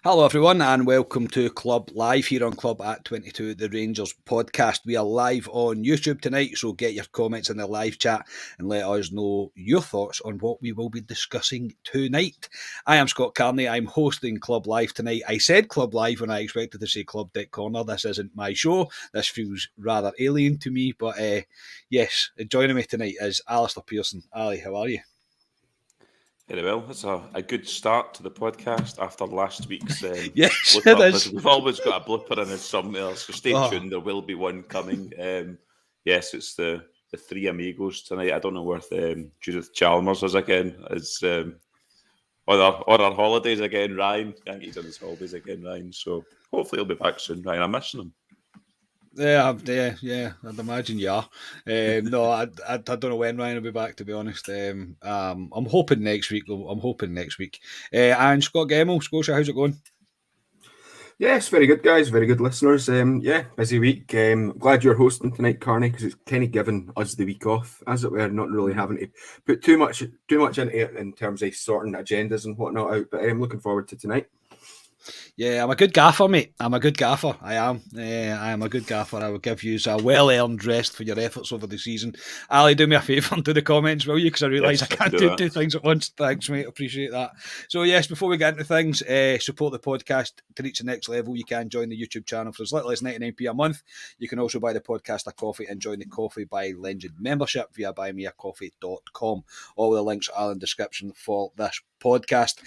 Hello everyone and welcome to Club Live here on Club at 22, the Rangers podcast. We are live on YouTube tonight, so get your comments in the live chat and let us know your thoughts on what we will be discussing tonight. I am Scott Carney, I'm hosting Club Live tonight. I said Club Live when I expected to say Club Deck Corner. This isn't my show, this feels rather alien to me, but yes, joining me tonight is Alistair Pearson. Ali, how are you? Very well. It's a good start to the podcast after last week's Yes, it blooper. is. We've always got a blooper in it somewhere, so stay Oh. tuned. There will be one coming. Yes, it's the three amigos tonight. I don't know where Judith Chalmers is again. It's on our holidays again. Ryan, I think he's on his holidays again. Ryan, so hopefully he'll be back soon. Ryan, I'm missing him. Yeah, I'd imagine you are. No, I don't know when Ryan will be back. To be honest, I'm hoping next week. And Scott Gemmell, Scotia, how's it going? Yes, very good, guys. Very good listeners. Busy week. Glad you're hosting tonight, Carney, because it's kind of given us the week off, as it were, not really having to put too much into it in terms of sorting agendas and whatnot out. But I'm looking forward to tonight. Yeah, I'm a good gaffer, mate. I'm a good gaffer. I am. I am a good gaffer. I will give you a well-earned rest for your efforts over the season. Ali, do me a favour and do the comments, will you? Because I realise I can't do two things at once. Thanks, mate. Appreciate that. So, yes, before we get into things, support the podcast to reach the next level. You can join the YouTube channel for as little as 99p a month. You can also buy the podcast a coffee and join the Coffee by Legend membership via buymeacoffee.com. All the links are in the description for this podcast.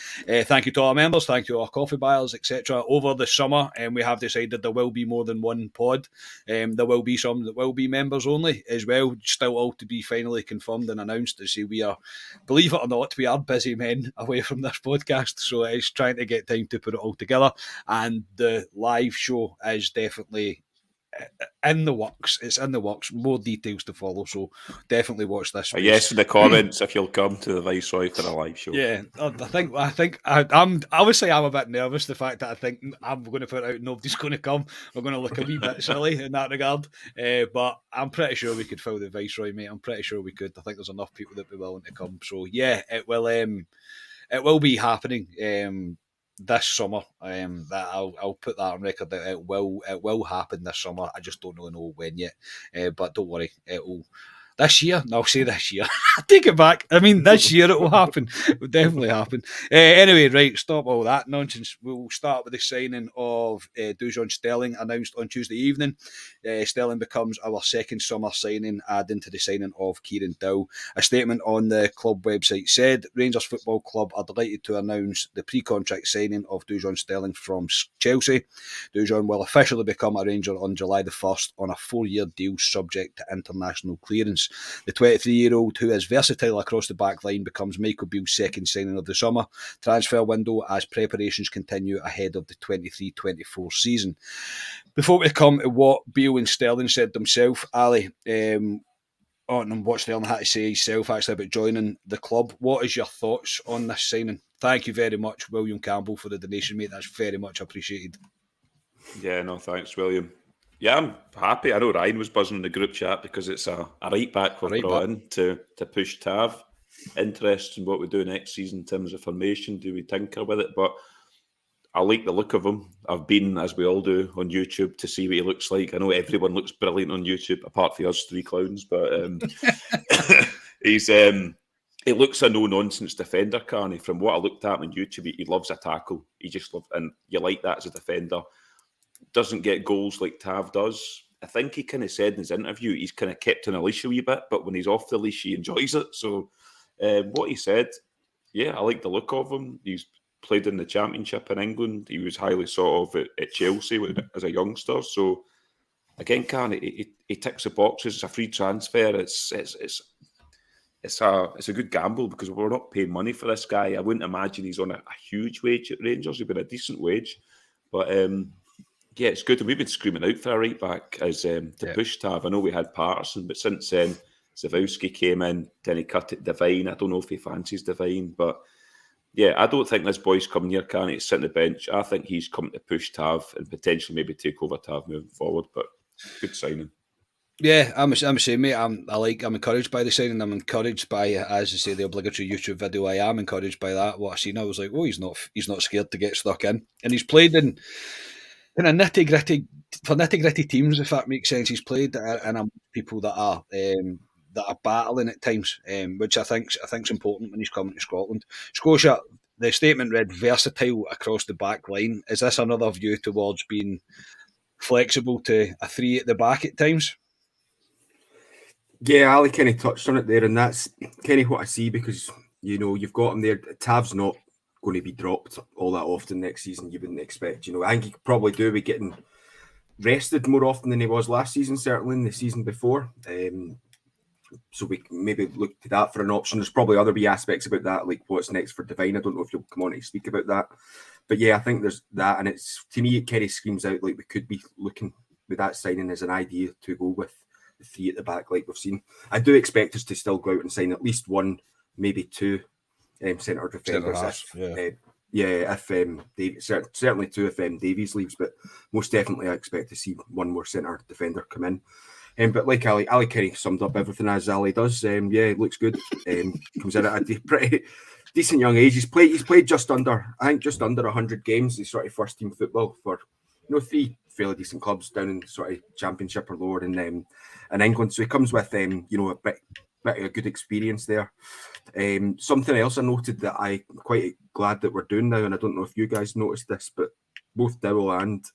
Thank you to our members, thank you to our coffee buyers, etc. Over the summer, we have decided there will be more than one pod. There will be some that will be members only as well, still all to be finally confirmed and announced. To say we are, believe it or not, we are busy men away from this podcast, so it's trying to get time to put it all together, and the live show is definitely in the works. It's in the works. More details to follow. So definitely watch this space. Yes, in the comments if you'll come to the Viceroy for a live show. Yeah, I think I'm obviously I'm a bit nervous. The fact that I think I'm going to put out nobody's going to come. We're going to look a wee bit silly in that regard. But I'm pretty sure we could fill the Viceroy, mate. I'm pretty sure we could. I think there's enough people that be willing to come. So yeah, it will be happening. This summer, that I'll put that on record that it will happen this summer. I just don't really know when yet, but don't worry, it'll. This year? No, I'll say this year. I take it back. I mean, this year it will happen. It will definitely happen. Anyway, right, stop all that nonsense. We'll start with the signing of Dujon Sterling, announced on Tuesday evening. Sterling becomes our second summer signing, adding to the signing of Kieran Dow. A statement on the club website said, Rangers Football Club are delighted to announce the pre-contract signing of Dujon Sterling from Chelsea. Dujon will officially become a Ranger on July the 1st on a 4-year deal subject to international clearance. The 23-year-old, who is versatile across the back line, becomes Michael Beale's second signing of the summer transfer window as preparations continue ahead of the 23-24 season. Before we come to what Beale and Sterling said themselves, Ali, and what Sterling had to say himself actually about joining the club, what is your thoughts on this signing? Thank you very much, William Campbell, for the donation, mate. That's very much appreciated. Yeah, no, thanks, William. Yeah, I'm happy. I know Ryan was buzzing in the group chat because it's a right back we've brought in to push Tav. Interested in what we do next season in terms of formation. Do we tinker with it? But I like the look of him. I've been, as we all do, on YouTube to see what he looks like. I know everyone looks brilliant on YouTube, apart from us three clowns. But he looks a no-nonsense defender, Carney. From what I looked at on YouTube, he loves a tackle. He just loves, and you like that as a defender. Doesn't get goals like Tav does. I think he kind of said in his interview he's kind of kept on a leash a wee bit, but when he's off the leash, he enjoys it. So what he said, yeah, I like the look of him. He's played in the Championship in England. He was highly sought of at Chelsea as a youngster. So again, he ticks the boxes. It's a free transfer. It's a good gamble because we're not paying money for this guy. I wouldn't imagine he's on a huge wage at Rangers. He's been a decent wage, but yeah, it's good. And we've been screaming out for a right back as to push Tav. I know we had Patterson, but since then, Zawowski came in, then he cut it Devine. I don't know if he fancies Devine, but yeah, I don't think this boy's coming here, can he? Sit on the bench. I think he's come to push Tav and potentially maybe take over Tav moving forward, but good signing. Yeah, I'm the same, mate. I'm encouraged by the signing. I'm encouraged by, as I say, the obligatory YouTube video. I am encouraged by that. What I seen, I was like, oh, he's not scared to get stuck in, and he's played in a nitty gritty teams, if that makes sense. He's played in people that are battling at times, which I think's important when he's coming to Scotland. Scotia, the statement read versatile across the back line. Is this another view towards being flexible to a three at the back at times? Yeah, Ali kind of touched on it there, and that's kind of what I see because you've got him there. Tav's not going to be dropped all that often next season. You wouldn't expect. I think he could probably do with getting rested more often than he was last season, certainly in the season before. So we can maybe look to that for an option. There's probably other wee aspects about that, like what's next for Divine. I don't know if you'll come on to speak about that. But yeah, I think there's that. And it's, to me, it kind of screams out like we could be looking with that signing as an idea to go with the three at the back like we've seen. I do expect us to still go out and sign at least one, maybe two centre defenders. Certainly two if Davies leaves, but most definitely I expect to see one more centre defender come in. But like Ali kind of summed up everything as Ali does. It looks good. Comes in at a pretty decent young age. He's played just under 100 games. He's sort of first team football for three fairly decent clubs down in sort of Championship or lower in England. So he comes with a bit of good experience there. Something else I noted that I'm quite glad that we're doing now, and I don't know if you guys noticed this, but both Dowell and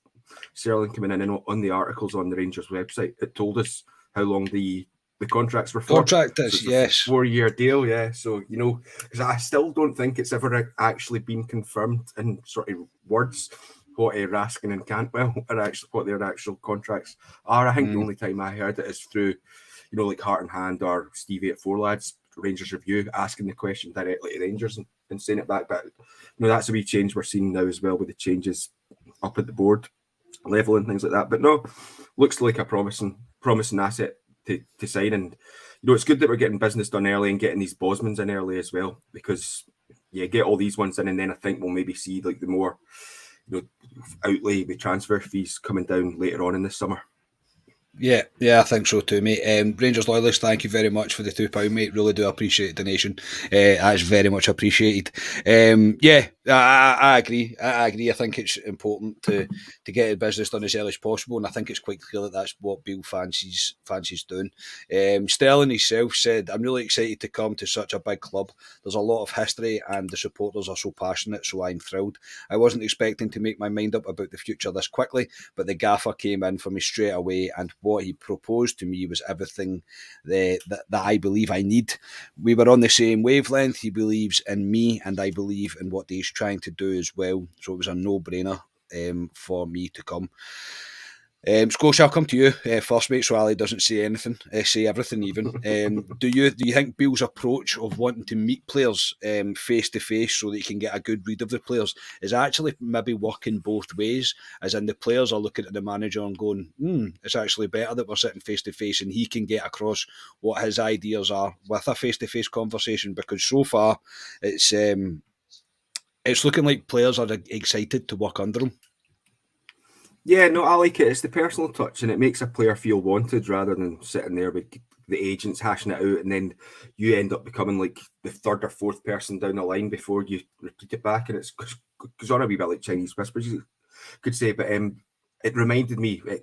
Sterling coming in on the articles on the Rangers website, it told us how long the contracts were for. Contract is, yes. 4-year deal, yeah. So, because I still don't think it's ever actually been confirmed in sort of words what Raskin and Cantwell are actually, what their actual contracts are. I think the only time I heard it is through, like Heart and Hand or Stevie at Four Lads, Rangers Review, asking the question directly to Rangers and saying it back. But, that's a wee change we're seeing now as well with the changes up at the board level and things like that. But no, looks like a promising asset to sign. And it's good that we're getting business done early and getting these Bosmans in early as well, because get all these ones in, and then I think we'll maybe see like the more outlay with transfer fees coming down later on in the summer. Yeah, I think so too, mate. Rangers loyalists, thank you very much for the £2, mate. Really do appreciate the donation. That's very much appreciated. I agree. I think it's important to get the business done as early as possible, and I think it's quite clear that that's what Bill fancies doing. Sterling himself said, "I'm really excited to come to such a big club. There's a lot of history, and the supporters are so passionate, so I'm thrilled. I wasn't expecting to make my mind up about the future this quickly, but the gaffer came in for me straight away, and what he proposed to me was everything that I believe I need. We were on the same wavelength. He believes in me, and I believe in what he's trying to do as well. So it was a no-brainer for me to come." Scotia, I'll come to you first, mate, so Ali doesn't say anything, say everything even. Do you think Bill's approach of wanting to meet players face to face so that you can get a good read of the players is actually maybe working both ways, as in the players are looking at the manager and going, it's actually better that we're sitting face to face and he can get across what his ideas are with a face to face conversation? Because so far it's looking like players are excited to work under him. Yeah, no, I like it. It's the personal touch, and it makes a player feel wanted rather than sitting there with the agents hashing it out, and then you end up becoming like the third or fourth person down the line before you repeat it back, and it's goes on a wee bit like Chinese whispers, you could say. But it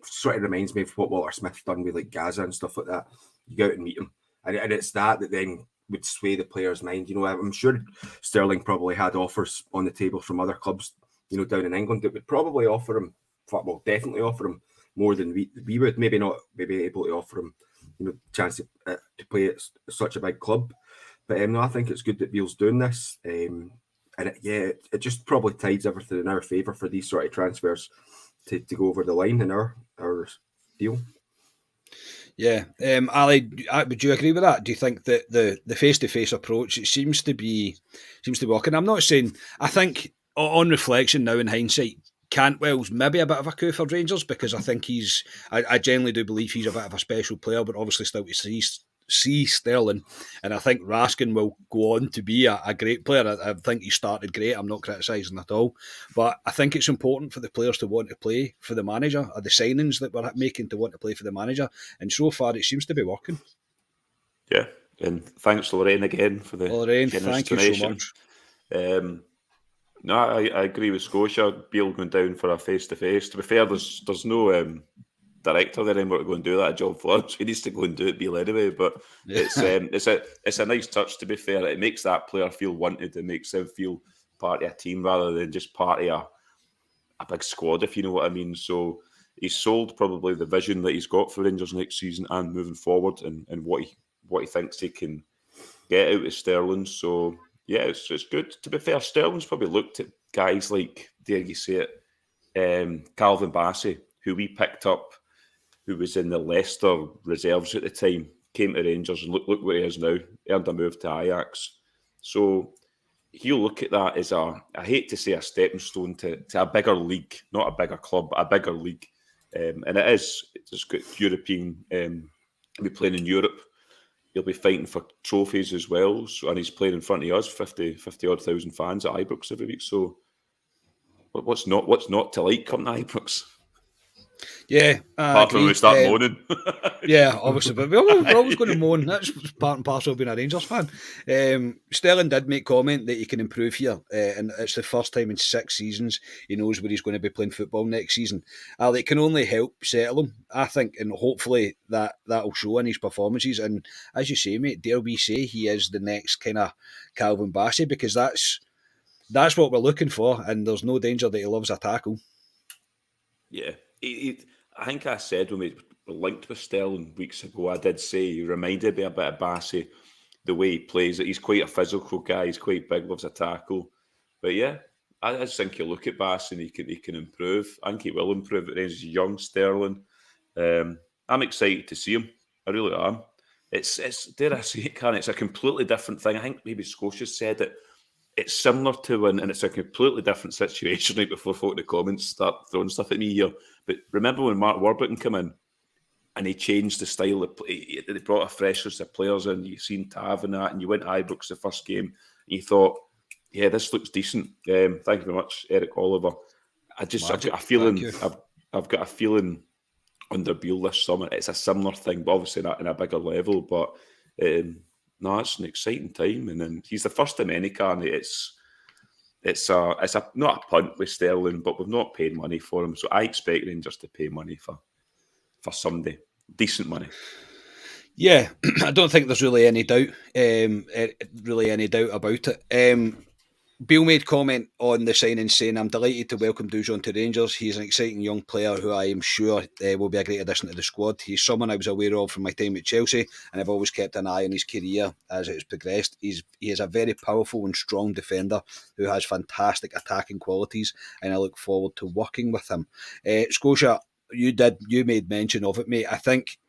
sort of reminds me of what Walter Smith done with like Gaza and stuff like that. You go out and meet him, and it's that then would sway the player's mind. I'm sure Sterling probably had offers on the table from other clubs, down in England that would probably offer him. Well, definitely offer him more than we would. Maybe not be able to offer him, chance to play at such a big club. But no, I think it's good that Beale's doing this, and it just probably tides everything in our favour for these sort of transfers to go over the line in our deal. Yeah, Ali, would you agree with that? Do you think that the face-to-face approach, it seems to be working? I'm not saying. I think on reflection now, in hindsight, Cantwell's maybe a bit of a coup for Rangers, because I think I genuinely do believe he's a bit of a special player, but obviously still to see see Sterling, and I think Raskin will go on to be a great player. I think he started great. I'm not criticising at all, but I think it's important for the players to want to play for the manager, or the signings that we're making to want to play for the manager, and so far it seems to be working. Yeah, and thanks Lorraine again for the Lorraine, generous thank donation. you so much. No, I agree with Scotia. Beale going down for a face-to-face. To be fair, there's no director there anymore to go and do that job for us. He needs to go and do it, Beale anyway. But it's a nice touch. To be fair, it makes that player feel wanted. It makes them feel part of a team rather than just part of a big squad, if you know what I mean. So he's sold probably the vision that he's got for Rangers next season and moving forward, and what he thinks he can get out of Sterling. So yeah, it's good. To be fair, Sterling's probably looked at guys like, dare you say it, Calvin Bassey, who we picked up, who was in the Leicester reserves at the time, came to Rangers, and look where he is now, earned a move to Ajax. So he'll look at that as I hate to say a stepping stone to a bigger league, not a bigger club, but a bigger league. And it's good European, he'll be playing in Europe. He'll be fighting for trophies as well. So, and he's playing in front of us, 50 odd thousand fans at Ibrox every week. So what's not to like coming to Ibrox? Yeah, apart from when we start moaning. Yeah, obviously, but we're always going to moan. That's part and parcel of being a Rangers fan. Sterling did make comment that he can improve here, and it's the first time in 6 seasons he knows where he's going to be playing football next season. It can only help settle him, I think, and hopefully that'll show in his performances. And as you say, mate, dare we say he is the next kind of Calvin Bassey, because that's what we're looking for, and there's no danger that he loves a tackle. Yeah, I think I said when we were linked with Sterling weeks ago, I did say he reminded me a bit of Bassey, the way he plays. That he's quite a physical guy. He's quite big, loves a tackle. But yeah, I just think you look at Bassey and he can improve. I think he will improve. He's young Sterling. I'm excited to see him. I really am. It's dare I say it, Karen, it's a completely different thing. I think maybe Scotia said it. It's similar to and it's a completely different situation right before folk in the comments start throwing stuff at me here. But remember when Mark Warburton came in and he changed the style of play, they brought a freshness of players in. You've seen Tav and that, and you went to Ibrox the first game, and you thought, yeah, this looks decent. Thank you very much, Eric Oliver. I've got a feeling, I've got a feeling under Beale this summer, it's a similar thing, but obviously not in a bigger level. But no, it's an exciting time, and then he's the first of many, Carney. It's not a punt with Sterling, but we've not paid money for him, so I expect Rangers to pay money for somebody, decent money. Yeah, I don't think there's really any doubt, about it. Beale made comment on the signing saying, "I'm delighted to welcome Dujon to Rangers. He's an exciting young player who I am sure will be a great addition to the squad. He's someone I was aware of from my time at Chelsea, and I've always kept an eye on his career as it has progressed. He is a very powerful and strong defender who has fantastic attacking qualities, and I look forward to working with him." Scotia, you made mention of it, mate. I think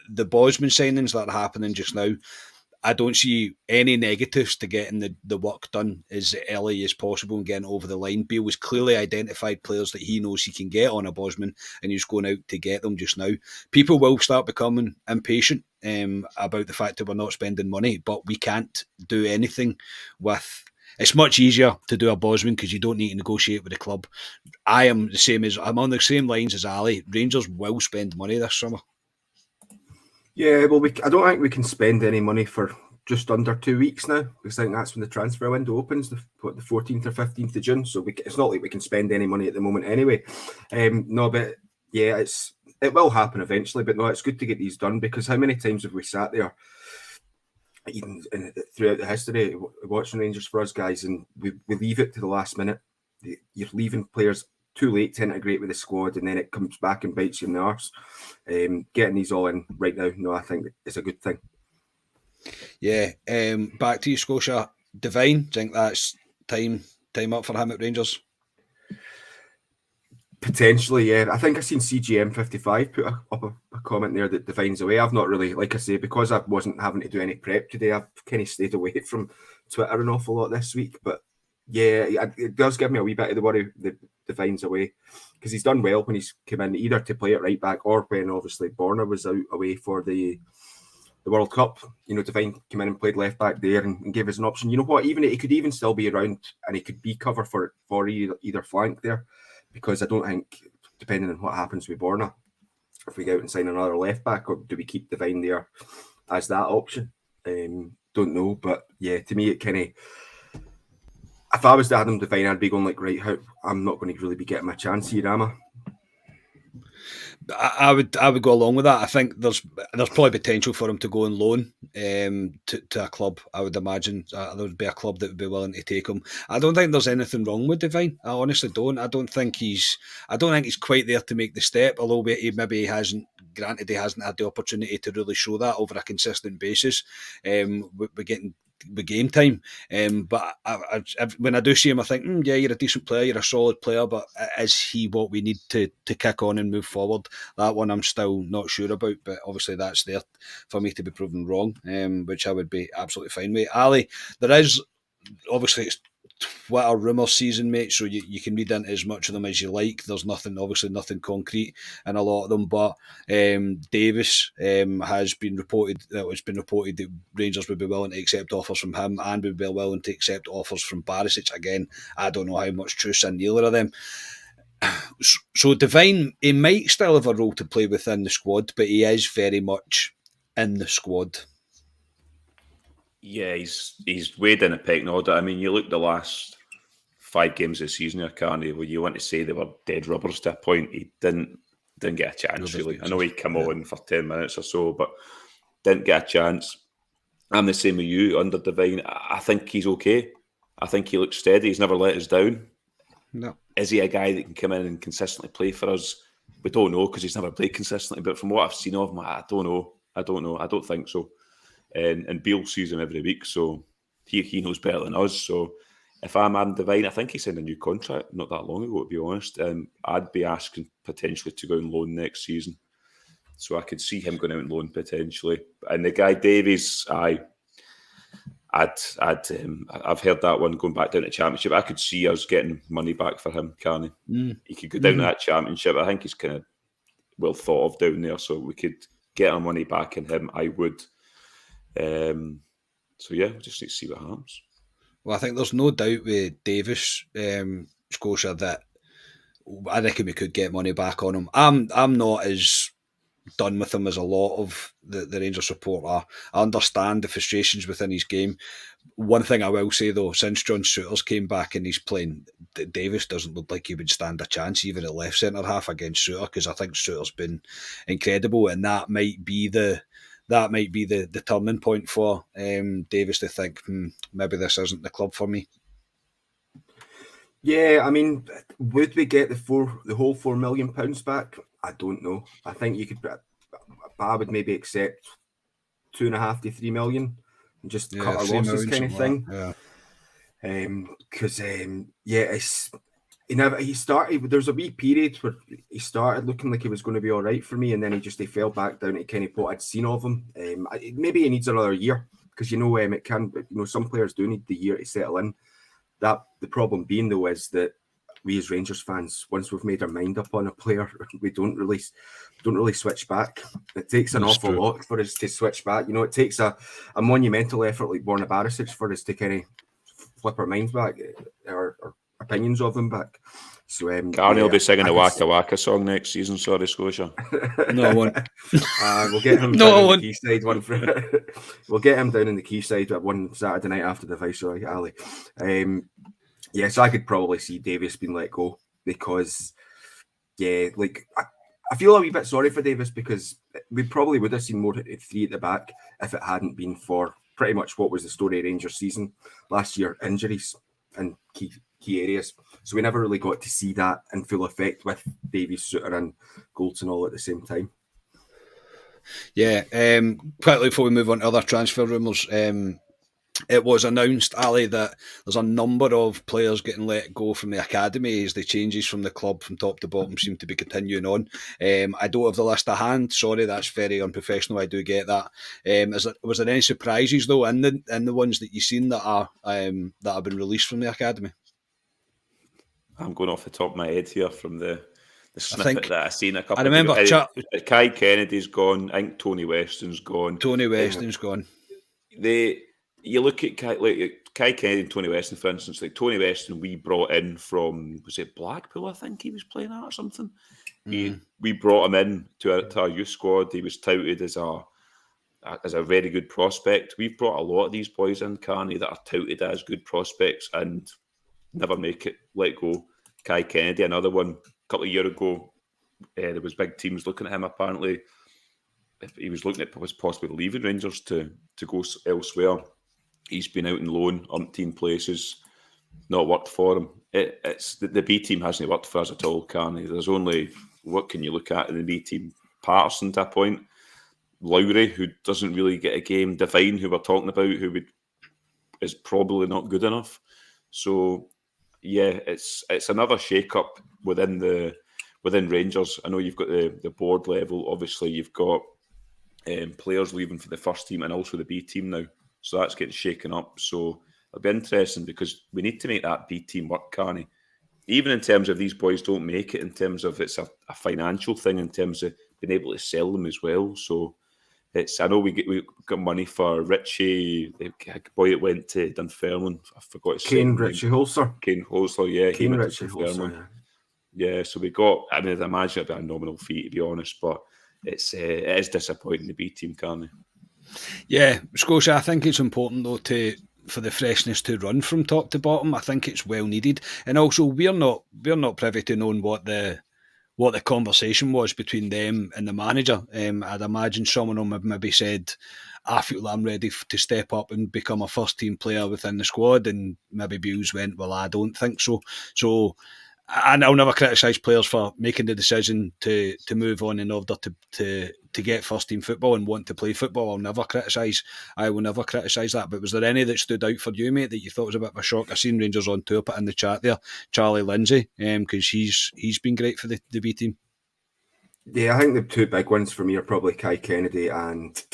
the Bosman signings that are happening just now, I don't see any negatives to getting the work done as early as possible and getting over the line. Beale has clearly identified players that he knows he can get on a Bosman, and he's going out to get them just now. People will start becoming impatient about the fact that we're not spending money, but we can't do anything with... It's much easier to do a Bosman because you don't need to negotiate with the club. I'm on the same lines as Ali. Rangers will spend money this summer. Yeah, well, I don't think we can spend any money for just under 2 weeks now, because I think that's when the transfer window opens, the 14th or 15th of June. So it's not like we can spend any money at the moment anyway. No, but yeah, it will happen eventually. But no, it's good to get these done, because how many times have we sat there, even throughout the history, watching Rangers for us guys, and we leave it to the last minute. You're leaving players too late to integrate with the squad, and then it comes back and bites you in the arse. Getting these all in right now, no, I think it's a good thing. Yeah, back to you, Scotia. Divine, do you think that's time up for him at Rangers? Potentially, yeah. I think I've seen CGM55 put up a comment there that Divine's away. I've not really, like I say, because I wasn't having to do any prep today, I've kind of stayed away from Twitter an awful lot this week. But yeah, it does give me a wee bit of the worry that Divine's away, because he's done well when he's come in, either to play at right back or when obviously Borna was out away for the the World Cup. You know, Devine came in and played left back there and gave us an option. You know what? Even he could even still be around, and he could be cover for either flank there, because I don't think, depending on what happens with Borna, if we go out and sign another left back, or do we keep Devine there as that option? Don't know, but yeah, to me it kind of. If I was to Adam Devine, I'd be going like, right, I'm not going to really be getting my chance here, am I? I would go along with that. I think there's probably potential for him to go on loan to a club. I would imagine there would be a club that would be willing to take him. I don't think there's anything wrong with Devine. I honestly don't. I don't think he's quite there to make the step. Although he hasn't had the opportunity to really show that over a consistent basis. We're getting the game time, but when I do see him, I think, yeah, you're a decent player, you're a solid player, but is he what we need to kick on and move forward? That one I'm still not sure about, but obviously that's there for me to be proven wrong, which I would be absolutely fine with. Ali, there is obviously it's Twitter rumour season, mate, so you can read into as much of them as you like. There's nothing concrete in a lot of them, but Davis has been reported. It's been reported that Rangers would be willing to accept offers from him and would be willing to accept offers from Barisic. Again, I don't know how much truth's in either of them. So Devine, he might still have a role to play within the squad, but he is very much in the squad. Yeah, he's way in a pecking order. I mean, you look the last 5 games of the season here, Carney, where you want to say they were dead rubbers to a point. He didn't get a chance, really. I know he came on for 10 minutes or so, but didn't get a chance. I'm the same with you under Devine. I think he's okay. I think he looks steady. He's never let us down. No. Is he a guy that can come in and consistently play for us? We don't know, because he's never played consistently. But from what I've seen of him, I don't know. I don't think so. And Beale sees him every week, so he knows better than us. So if I'm Adam Devine, I think he signed a new contract not that long ago, to be honest. I'd be asking potentially to go on loan next season. So I could see him going out on loan potentially. And the guy Davies, I've heard that one going back down to Championship. I could see us getting money back for him, Carney. He could go down to that Championship. I think he's kind of well thought of down there, so we could get our money back in him. I would. So yeah, we'll just need to see what happens. Well, I think there's no doubt with Davis, Scotia, that I reckon we could get money back on him. I'm not as done with him as a lot of the Rangers support are. I understand the frustrations within his game. One thing I will say though, since John Souters came back and he's playing, Davis doesn't look like he would stand a chance even at left centre half against Souter, because I think Souter's been incredible, and that might be the turning point for Davis to think, maybe this isn't the club for me. Yeah, I mean, would we get the whole £4 million back? I don't know. I think you could. I would maybe accept 2.5 to 3 million and just cut our losses, kind of thing. Because it's. He started. There was a wee period where he started looking like he was going to be all right for me, and then he fell back down to kind of what I'd seen of him. Maybe he needs another year, because it can. Some players do need the year to settle in. That the problem being though is that we as Rangers fans, once we've made our mind up on a player, we don't really switch back. It takes an awful lot for us to switch back. It takes a monumental effort like Borna Barisic for us to kind of flip our minds back, our opinions of him back. So Carney will be singing a Waka Waka song next season. Sorry, Scotia. No, I won't. We'll get him down in the Quayside one. We'll get him down in the Quayside one Saturday night after the Viceroy, Ali. Yes, I could probably see Davis being let go, because, I feel a wee bit sorry for Davis, because we probably would have seen more 3 at the back if it hadn't been for pretty much what was the story of Rangers season last year, injuries and key areas. So we never really got to see that in full effect with Davies, Souter and Goulton all at the same time. Yeah, quickly before we move on to other transfer rumours, it was announced, Ali, that there's a number of players getting let go from the academy as the changes from the club from top to bottom seem to be continuing on. I don't have the list to hand. Sorry, that's very unprofessional. I do get that. Was there any surprises though in the ones that you've seen that have been released from the academy? I'm going off the top of my head here from the the snippet that I seen a couple. I remember Kai Kennedy's gone. I think Tony Weston's gone. Tony Weston's gone. You look at Kai Kennedy and Tony Weston, for instance. Like Tony Weston, we brought in from, was it Blackpool? I think he was playing at or something. We brought him in to our youth squad. He was touted as a very good prospect. We've brought a lot of these boys in, Carney, that are touted as good prospects and never make it. Let go. Kai Kennedy, another one, a couple of years ago, there was big teams looking at him. Apparently, if he was looking at was possibly leaving Rangers to go elsewhere. He's been out in loan, umpteen places, not worked for him. It's the B team hasn't worked for us at all, Carney. There's only, what can you look at in the B team? Patterson to a point, Lowry, who doesn't really get a game, Devine, who we're talking about, is probably not good enough. So yeah, it's another shake-up within Rangers. I know you've got the board level. Obviously, you've got players leaving for the first team and also the B team now. So that's getting shaken up. So it'll be interesting because we need to make that B team work, Carney. Even in terms of these boys don't make it, in terms of it's a financial thing, in terms of being able to sell them as well. So I know we got money for Richie, the boy that went to Dunfermline. I forgot his name. Richie Holzer. Kane Holzer, yeah. Kane Richie Holzer, yeah. So we got, I mean, I'd imagine it'd be a nominal fee, to be honest, but it is disappointing, the B team, Carney. Yeah, Scotia, I think it's important though for the freshness to run from top to bottom. I think it's well needed, and also we're not privy to knowing what the conversation was between them and the manager. I'd imagine someone of them have maybe said, I feel I'm ready to step up and become a first team player within the squad, and maybe Bewes went, well, I don't think so. So, and I'll never criticise players for making the decision to move on in order to get first team football and want to play football. I will never criticise that. But was there any that stood out for you, mate, that you thought was a bit of a shock? I've seen Rangers on tour put in the chat there, Charlie Lindsay, because he's been great for the B team. Yeah, I think the two big ones for me are probably Kai Kennedy and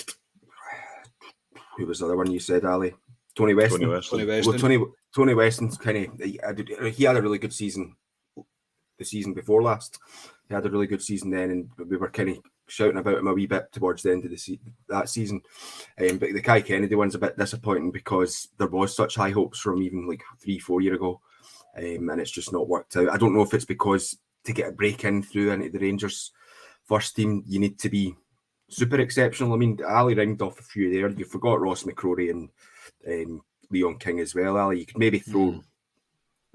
who was the other one you said, Ali? Tony Weston. Well, Tony Weston's kind of, he had a really good season the season before last. He had a really good season then, and we were kind of shouting about him a wee bit towards the end of that season. But the Kai Kennedy one's a bit disappointing because there was such high hopes from even like 3-4 years ago, and it's just not worked out. I don't know if it's because to get a break in through into the Rangers first team, you need to be super exceptional. I mean, Ali ringed off a few there. You forgot Ross McCrory and Leon King as well, Ali. You could maybe throw...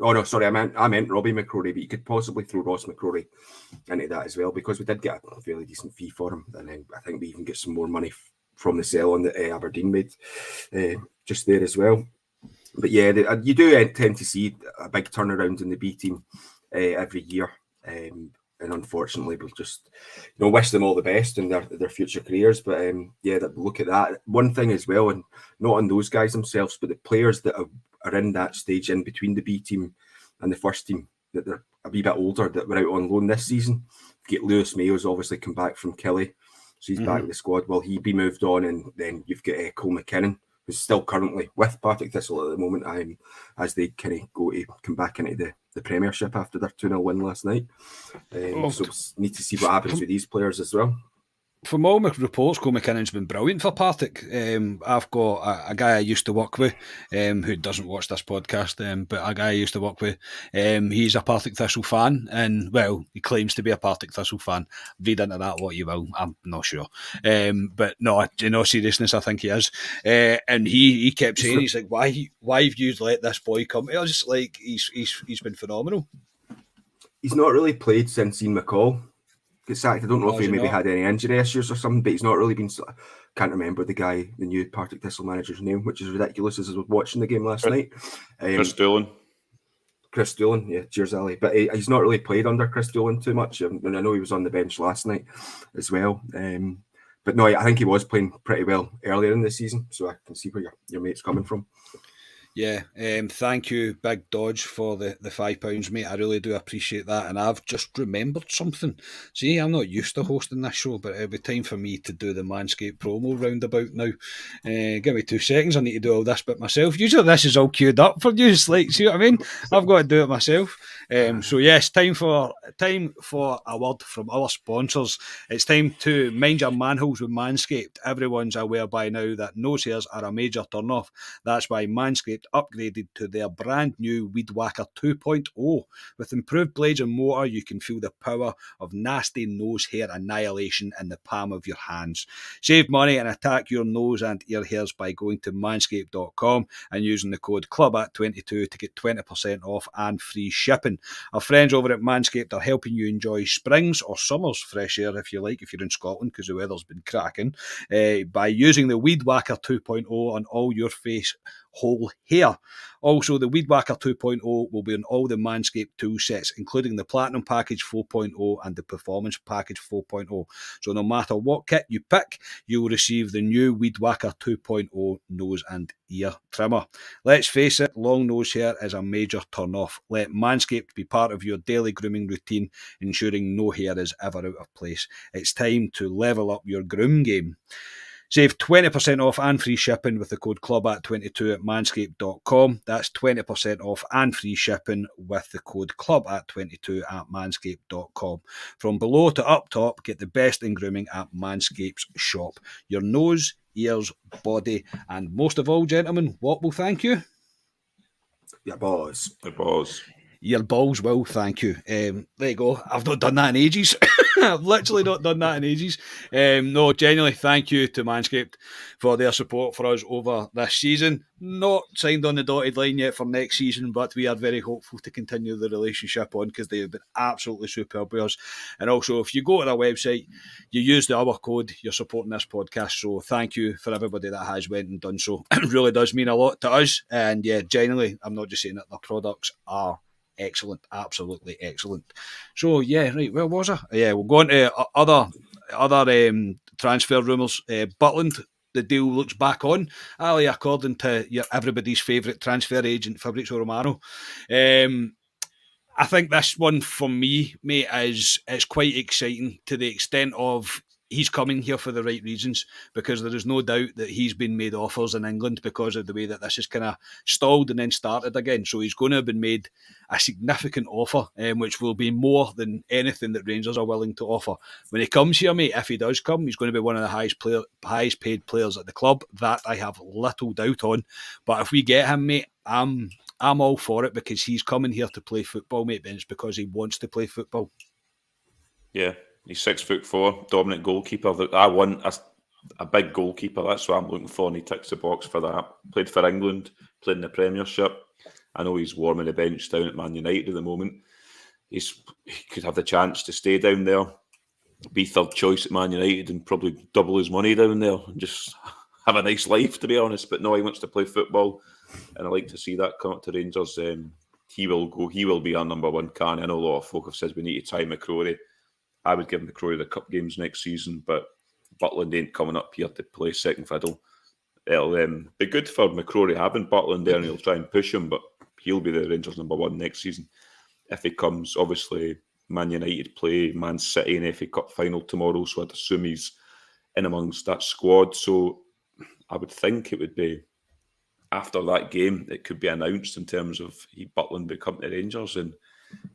Oh, no, sorry, I meant Robbie McCrory, but you could possibly throw Ross McCrory into that as well, because we did get a fairly decent fee for him, and I think we even get some more money from the sell on that Aberdeen made just there as well. But yeah, you do tend to see a big turnaround in the B team every year, and unfortunately we'll just wish them all the best in their future careers. But look at that. One thing as well, and not on those guys themselves, but the players that are in that stage in between the B team and the first team, that they're a wee bit older, that were out on loan this season. You get Lewis Mayo's obviously come back from Kelly, so he's back in the squad. Will he be moved on? And then you've got Cole McKinnon, who's still currently with Partick Thistle at the moment, as they kind of go to come back into the Premiership after their 2-0 win last night. So need to see what happens with these players as well. From all my reports, Cole McKinnon's been brilliant for Partick. I've got a guy I used to work with who doesn't watch this podcast, but a guy I used to work with, he's a Partick Thistle fan, and, well, he claims to be a Partick Thistle fan. Read into that what you will, I'm not sure. But no, in all seriousness, I think he is. And he kept saying, he's like, why have you let this boy come to us? Like, he's been phenomenal. He's not really played since Ian McCall get sacked. I don't know if he maybe had any injury issues or something, but he's not really been. Can't remember the new Partick Thistle manager's name, which is ridiculous as I was watching the game last night. Chris Doolan, yeah, cheers, Ali. But he's not really played under Chris Doolan too much, and I know he was on the bench last night as well. But no, I think he was playing pretty well earlier in the season, so I can see where your mate's coming from. Yeah, thank you, Big Dodge, for the £5, mate. I really do appreciate that. And I've just remembered something. See, I'm not used to hosting this show, but it'll be time for me to do the Manscaped promo roundabout now. Give me 2 seconds. I need to do all this bit myself. Usually this is all queued up for you. It's like, see what I mean? I've got to do it myself. So yes, time for a word from our sponsors. It's time to mind your manholes with Manscaped. Everyone's aware by now that nose hairs are a major turn-off. That's why Manscaped upgraded to their brand new Weed Whacker 2.0. With improved blades and motor, you can feel the power of nasty nose hair annihilation in the palm of your hands. Save money and attack your nose and ear hairs by going to manscaped.com and using the code CLUBAT22 to get 20% off and free shipping. Our friends over at Manscaped are helping you enjoy springs or summer's fresh air, if you like, if you're in Scotland, because the weather's been cracking, by using the Weed Whacker 2.0 on all your face whole hair. Also, the Weed Whacker 2.0 will be on all the Manscaped tool sets, including the Platinum Package 4.0 and the Performance Package 4.0. So no matter what kit you pick, you will receive the new Weed Whacker 2.0 nose and ear trimmer. Let's face it, long nose hair is a major turn-off. Let Manscaped be part of your daily grooming routine, ensuring no hair is ever out of place. It's time to level up your groom game. Save 20% off and free shipping with the code CLUBAT22 at manscaped.com. That's 20% off and free shipping with the code CLUBAT22 at manscaped.com. From below to up top, get the best in grooming at Manscaped's shop. Your nose, ears, body, and most of all, gentlemen, what will thank you? Your balls. The balls. Your balls will thank you. There you go. I've not done that in ages. I've literally not done that in ages. No, genuinely, thank you to Manscaped for their support for us over this season. Not signed on the dotted line yet for next season, but we are very hopeful to continue the relationship on because they have been absolutely superb with us. And also, if you go to their website, you use the our code, you're supporting this podcast. So thank you for everybody that has went and done so. It really does mean a lot to us. And yeah, genuinely, I'm not just saying that, their products are excellent, absolutely excellent. So yeah, right, where was I? Yeah, we'll go on to other transfer rumours. Butland, the deal looks back on, Ali, according to everybody's favourite transfer agent, Fabrizio Romano. I think this one for me, mate, is quite exciting to the extent of he's coming here for the right reasons, because there is no doubt that he's been made offers in England because of the way that this is kind of stalled and then started again. So he's going to have been made a significant offer, which will be more than anything that Rangers are willing to offer. When he comes here, mate, if he does come, he's going to be one of the highest paid players at the club. That I have little doubt on. But if we get him, mate, I'm all for it, because he's coming here to play football, mate, and it's because he wants to play football. Yeah, he's 6'4", dominant goalkeeper. I want a big goalkeeper. That's what I'm looking for, and he ticks the box for that. Played for England, played in the Premiership. I know he's warming the bench down at Man United at the moment. He could have the chance to stay down there, be third choice at Man United, and probably double his money down there, and just have a nice life, to be honest. But no, he wants to play football, and I like to see that come up to Rangers. He will go. He will be our number one can. I know a lot of folk have said we need to tie McCrory. I would give McCrory the cup games next season, but Butland ain't coming up here to play second fiddle. It'll be good for McCrory having Butland there, and he'll try and push him, but he'll be the Rangers number one next season if he comes. Obviously, Man United play Man City in FA Cup final tomorrow, so I'd assume he's in amongst that squad. So I would think it would be after that game, it could be announced in terms of Butland becoming the Rangers. And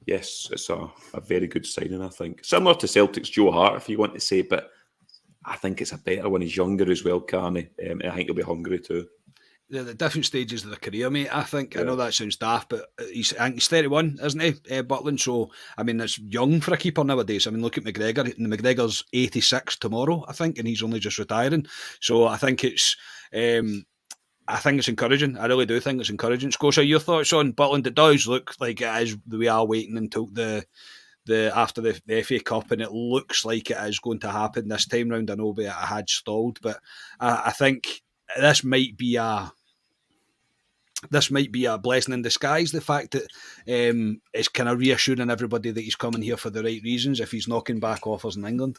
yes, it's a very good signing, I think. Similar to Celtic's Joe Hart, if you want to say, but I think it's a better when he's younger as well, Carney. I think he'll be hungry too. The different stages of the career, mate, I think. Yeah. I know that sounds daft, but I think he's 31, isn't he, Butland? So, I mean, that's young for a keeper nowadays. I mean, look at McGregor. McGregor's 86 tomorrow, I think, and he's only just retiring. So I think it's encouraging. I really do think it's encouraging. Scotia, your thoughts on Butland? It does look like it is. We are waiting until after the FA Cup, and it looks like it is going to happen this time round. I know it had stalled, but I think this might be a blessing in disguise. The fact that it's kind of reassuring everybody that he's coming here for the right reasons if he's knocking back offers in England.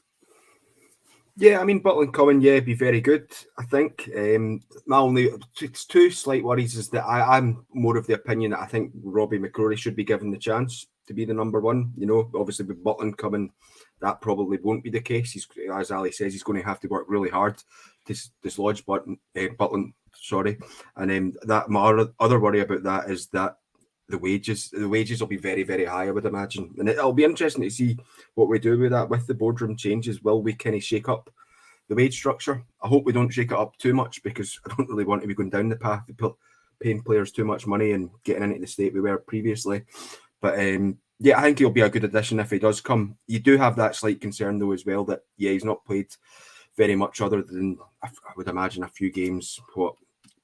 Yeah, I mean, Butland coming, be very good, I think. My only two slight worries is that I'm more of the opinion that I think Robbie McCrory should be given the chance to be the number one. Obviously with Butland coming, that probably won't be the case. He's, as Ali says, he's going to have to work really hard to dislodge Butland. Sorry, and that my other worry about that is that the wages will be very, very high, I would imagine, and it'll be interesting to see what we do with that with the boardroom changes. Will we kind of shake up the wage structure? I hope we don't shake it up too much, because I don't really want to be going down the path of paying players too much money and getting into the state we were previously. But I think he'll be a good addition if he does come. You do have that slight concern though as well that he's not played very much other than, I would imagine, a few games,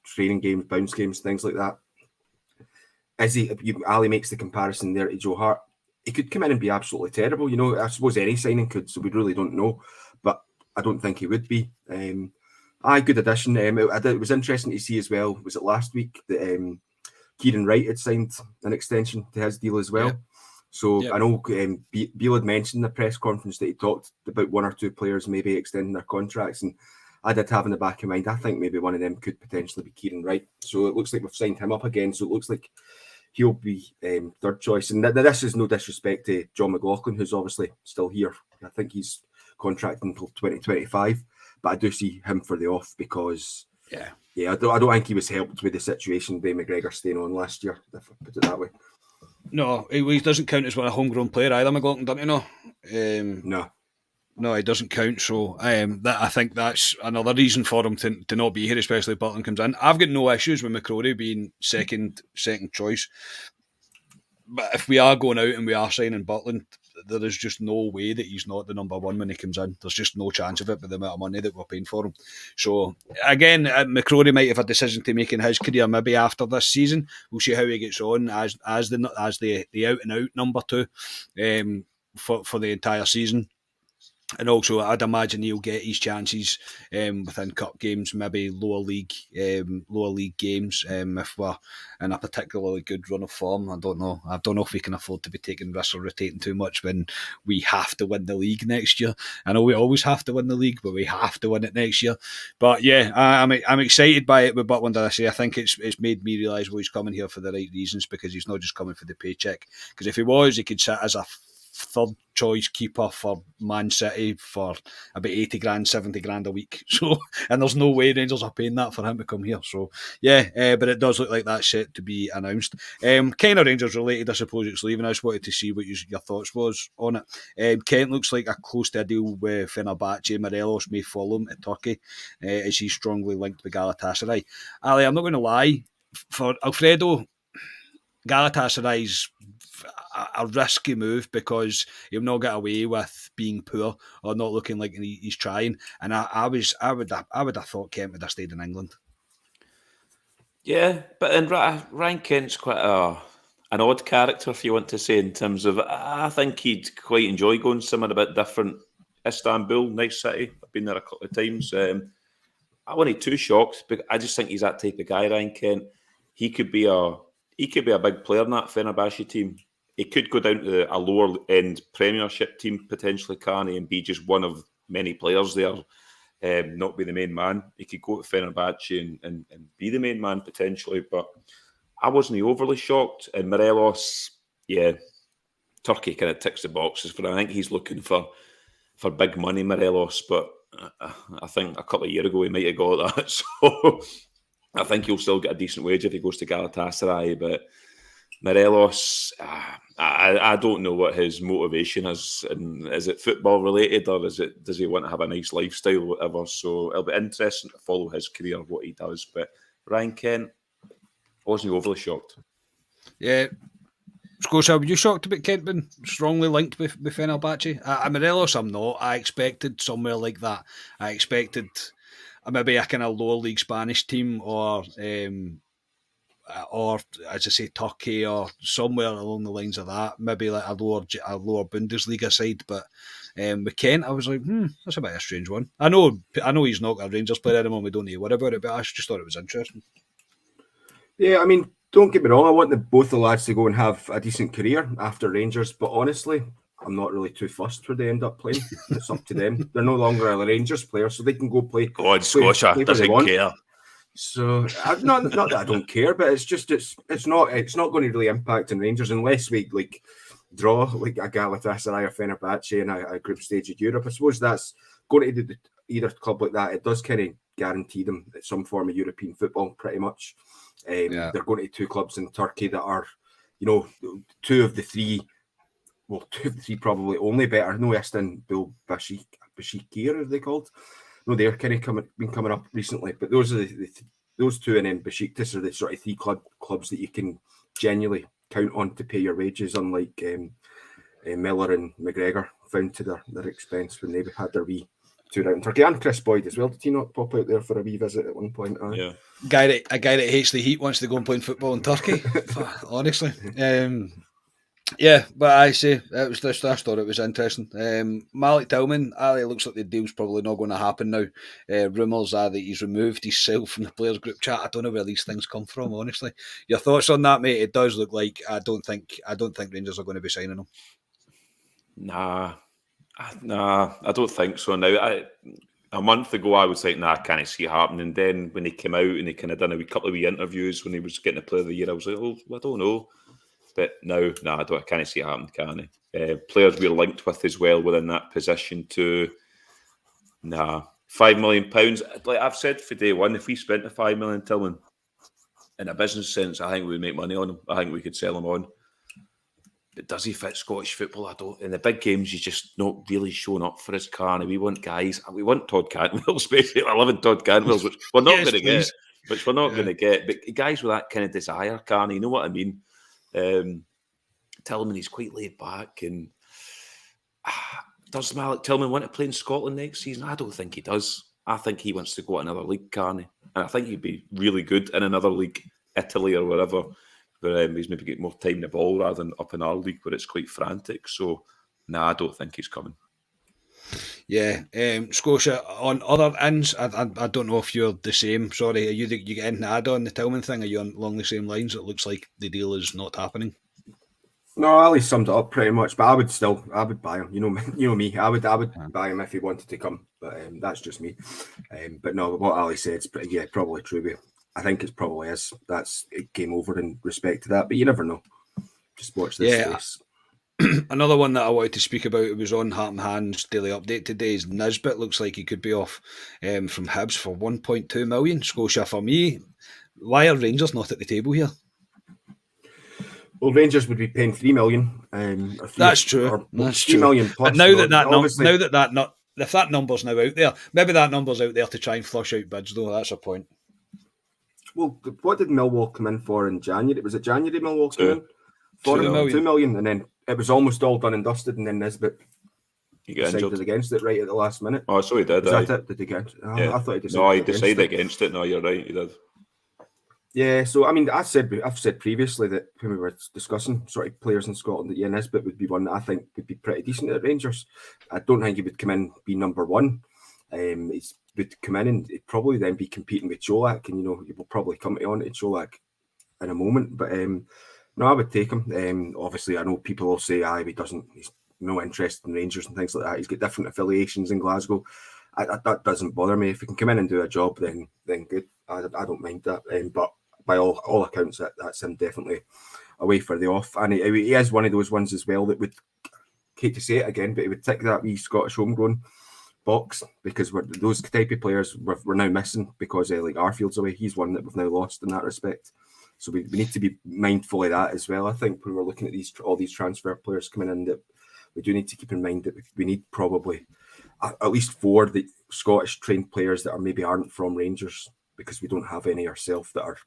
training games, bounce games, things like that. Ali makes the comparison there to Joe Hart. He could come in and be absolutely terrible. I suppose any signing could, so we really don't know. But I don't think he would be. Good addition. It was interesting to see as well, was it last week, that Kieran Wright had signed an extension to his deal as well. Yeah. So I know Beale had mentioned in the press conference that he talked about one or two players maybe extending their contracts, and I did have in the back of mind, I think maybe one of them could potentially be Kieran Wright. So it looks like we've signed him up again. So it looks like he'll be third choice. And this is no disrespect to John McLaughlin, who's obviously still here. I think he's contracted until 2025, but I do see him for the off because I don't think he was helped with the situation by McGregor staying on last year, if I put it that way. No, he doesn't count as a homegrown player either, McLaughlin, don't you know? No, he doesn't count. So I think that's another reason for him to not be here, especially if Butland comes in. I've got no issues with McCrory being second choice. But if we are going out and we are signing Butland, there is just no way that he's not the number one when he comes in. There's just no chance of it with the amount of money that we're paying for him. So again, McCrory might have a decision to make in his career maybe after this season. We'll see how he gets on as the out and out number two for the entire season. And also, I'd imagine he'll get his chances within cup games, maybe lower league games. If we're in a particularly good run of form, I don't know if we can afford to be taking risks or rotating too much when we have to win the league next year. I know we always have to win the league, but we have to win it next year. But yeah, I'm excited by it with Butland. I think it's made me realise he's coming here for the right reasons, because he's not just coming for the paycheck. Because if he was, he could sit as a third choice keeper for Man City for about 80 grand, 70 grand a week. So, and there's no way Rangers are paying that for him to come here. So, but it does look like that's set to be announced. Kind of Rangers related, I suppose it's leaving. I just wanted to see what your thoughts was on it. Kent looks like a close to a deal with Fenerbahce. Morelos may follow him to Turkey, as he's strongly linked with Galatasaray. Ali, I'm not going to lie, for Alfredo, Galatasaray's a risky move, because he'll not get away with being poor or not looking like he's trying. And I would have thought Kent would have stayed in England. Yeah, but then Ryan Kent's quite an odd character, if you want to say, in terms of, I think he'd quite enjoy going somewhere a bit different. Istanbul, nice city. I've been there a couple of times. I wasn't too shocked, but I just think he's that type of guy, Ryan Kent. He could be a big player in that Fenerbahce team. He could go down to a lower end Premiership team potentially, Carney, and be just one of many players there, not be the main man. He could go to Fenerbahce and be the main man potentially, but I wasn't overly shocked. And Morelos, Turkey kind of ticks the boxes for him. I think he's looking for big money, Morelos, but I think a couple of years ago he might have got that. So I think he'll still get a decent wage if he goes to Galatasaray, but Morelos, I don't know what his motivation is. And is it football related, or does he want to have a nice lifestyle or whatever? So it'll be interesting to follow his career, what he does. But Ryan Kent, I wasn't overly shocked. Yeah. Scotia, were you shocked about Kent being strongly linked with Fenerbahce? Morelos, I'm not. I expected somewhere like that. I expected maybe a kind of lower league Spanish team, or as I say, Turkey, or somewhere along the lines of that. Maybe like a lower Bundesliga side. But with Kent, I was like, that's a bit of a strange one. I know he's not a Rangers player anymore. We don't need to worry about it, but I just thought it was interesting. Yeah, I mean, don't get me wrong. I want both the lads to go and have a decent career after Rangers. But honestly, I'm not really too fussed where they end up playing. It's up to them. They're no longer a Rangers player, so they can go play. God, Scotia doesn't care. So not that I don't care, but it's not going to really impact on Rangers unless we like draw like a Galatasaray or Fenerbahce in a group stage of Europe. I suppose that's going to either club like that. It does kind of guarantee them some form of European football, pretty much. They're going to 2 clubs in Turkey that are, two of the three probably only better. No, Istanbul Başakşehir, are they called? No, they're kind of been coming up recently, but those are those 2, and then Besiktas are the sort of 3 clubs that you can genuinely count on to pay your wages, unlike Miller and McGregor found to their expense when they had their wee tour out in Turkey, and Chris Boyd as well. Did he not pop out there for a wee visit at one point? Yeah, a guy that hates the heat wants to go and play football in Turkey. Honestly, yeah, but I say it was this. I thought it was interesting. Malik Tillman, Ali, looks like the deal's probably not going to happen now. Rumours are that he's removed himself from the players' group chat. I don't know where these things come from. Honestly, your thoughts on that, mate? It does look like I don't think Rangers are going to be signing him. Nah, I don't think so. Now, a month ago, I was like, I can't see it happening. Then when he came out and he kind of done a couple of wee interviews when he was getting a Player of the Year, I was like, I don't know. But now, I can't see it happen, can I? Players we're linked with as well within that position to, £5 million. Like I've said for day one, if we spent the $5 million Tillman in a business sense, I think we'd make money on him. I think we could sell him on. But does he fit Scottish football? I don't. In the big games, he's just not really showing up for his Carney. We want guys. We want Todd Cantwell's, basically. I love Todd Cantwell's, which we're not going to get. Which we're not going to get. But guys with that kind of desire, Carney, you know what I mean? Tillman, he's quite laid back, and does Malik Tillman want to play in Scotland next season? I don't think he does. I think he wants to go to another league, Carney, and I think he'd be really good in another league, Italy or wherever, where he's maybe getting more time in the ball rather than up in our league where it's quite frantic. So, I don't think he's coming. Yeah, Scotia, on other ends, I don't know if you're the same. Sorry, are you getting to add on the Tillman thing? Are you along the same lines? It looks like the deal is not happening. No, Ali summed it up pretty much, but I would buy him. You know me. I would buy him if he wanted to come, but that's just me. But no, what Ali said is probably true. I think it probably is. That's it came over in respect to that, but you never know. Just watch this space. Another one that I wanted to speak about, it was on Heart Hand's daily update today, is Nesbit. Looks like he could be off from Hibs for 1.2 million. Scotia, for me, why are Rangers not at the table here? Well, Rangers would be paying 3 million. That's true. That's 3 million plus. But if that number's now out there, maybe that number's out there to try and flush out bids, though. That's a point. Well, what did Millwall come in for in January? Was it January Millwall came in? For 2 million, and then it was almost all done and dusted, and then Nesbit decided against it right at the last minute. Oh, so he did. Was that it? Did he get it? I thought he decided. No, he decided against it. No, you're right. He did. Yeah, so I mean, I've said previously that when we were discussing sort of players in Scotland, that Nesbit would be one that I think would be pretty decent at Rangers. I don't think he would come in be number one. He would come in and he'd probably then be competing with Cholak, and he will probably come on to Cholak in a moment. But no, I would take him. Obviously, I know people will say, he's no interest in Rangers and things like that. He's got different affiliations in Glasgow. That doesn't bother me. If he can come in and do a job, then good. I don't mind that. But by all accounts, that's him definitely away for the off. And he is one of those ones as well that would, hate to say it again, but he would tick that wee Scottish homegrown box, because those type of players we're now missing because like Arfield's away. He's one that we've now lost in that respect. So we need to be mindful of that as well. I think when we're looking at all these transfer players coming in, that we do need to keep in mind that we need probably at least 4 the Scottish trained players that maybe aren't from Rangers, because we don't have any ourselves that are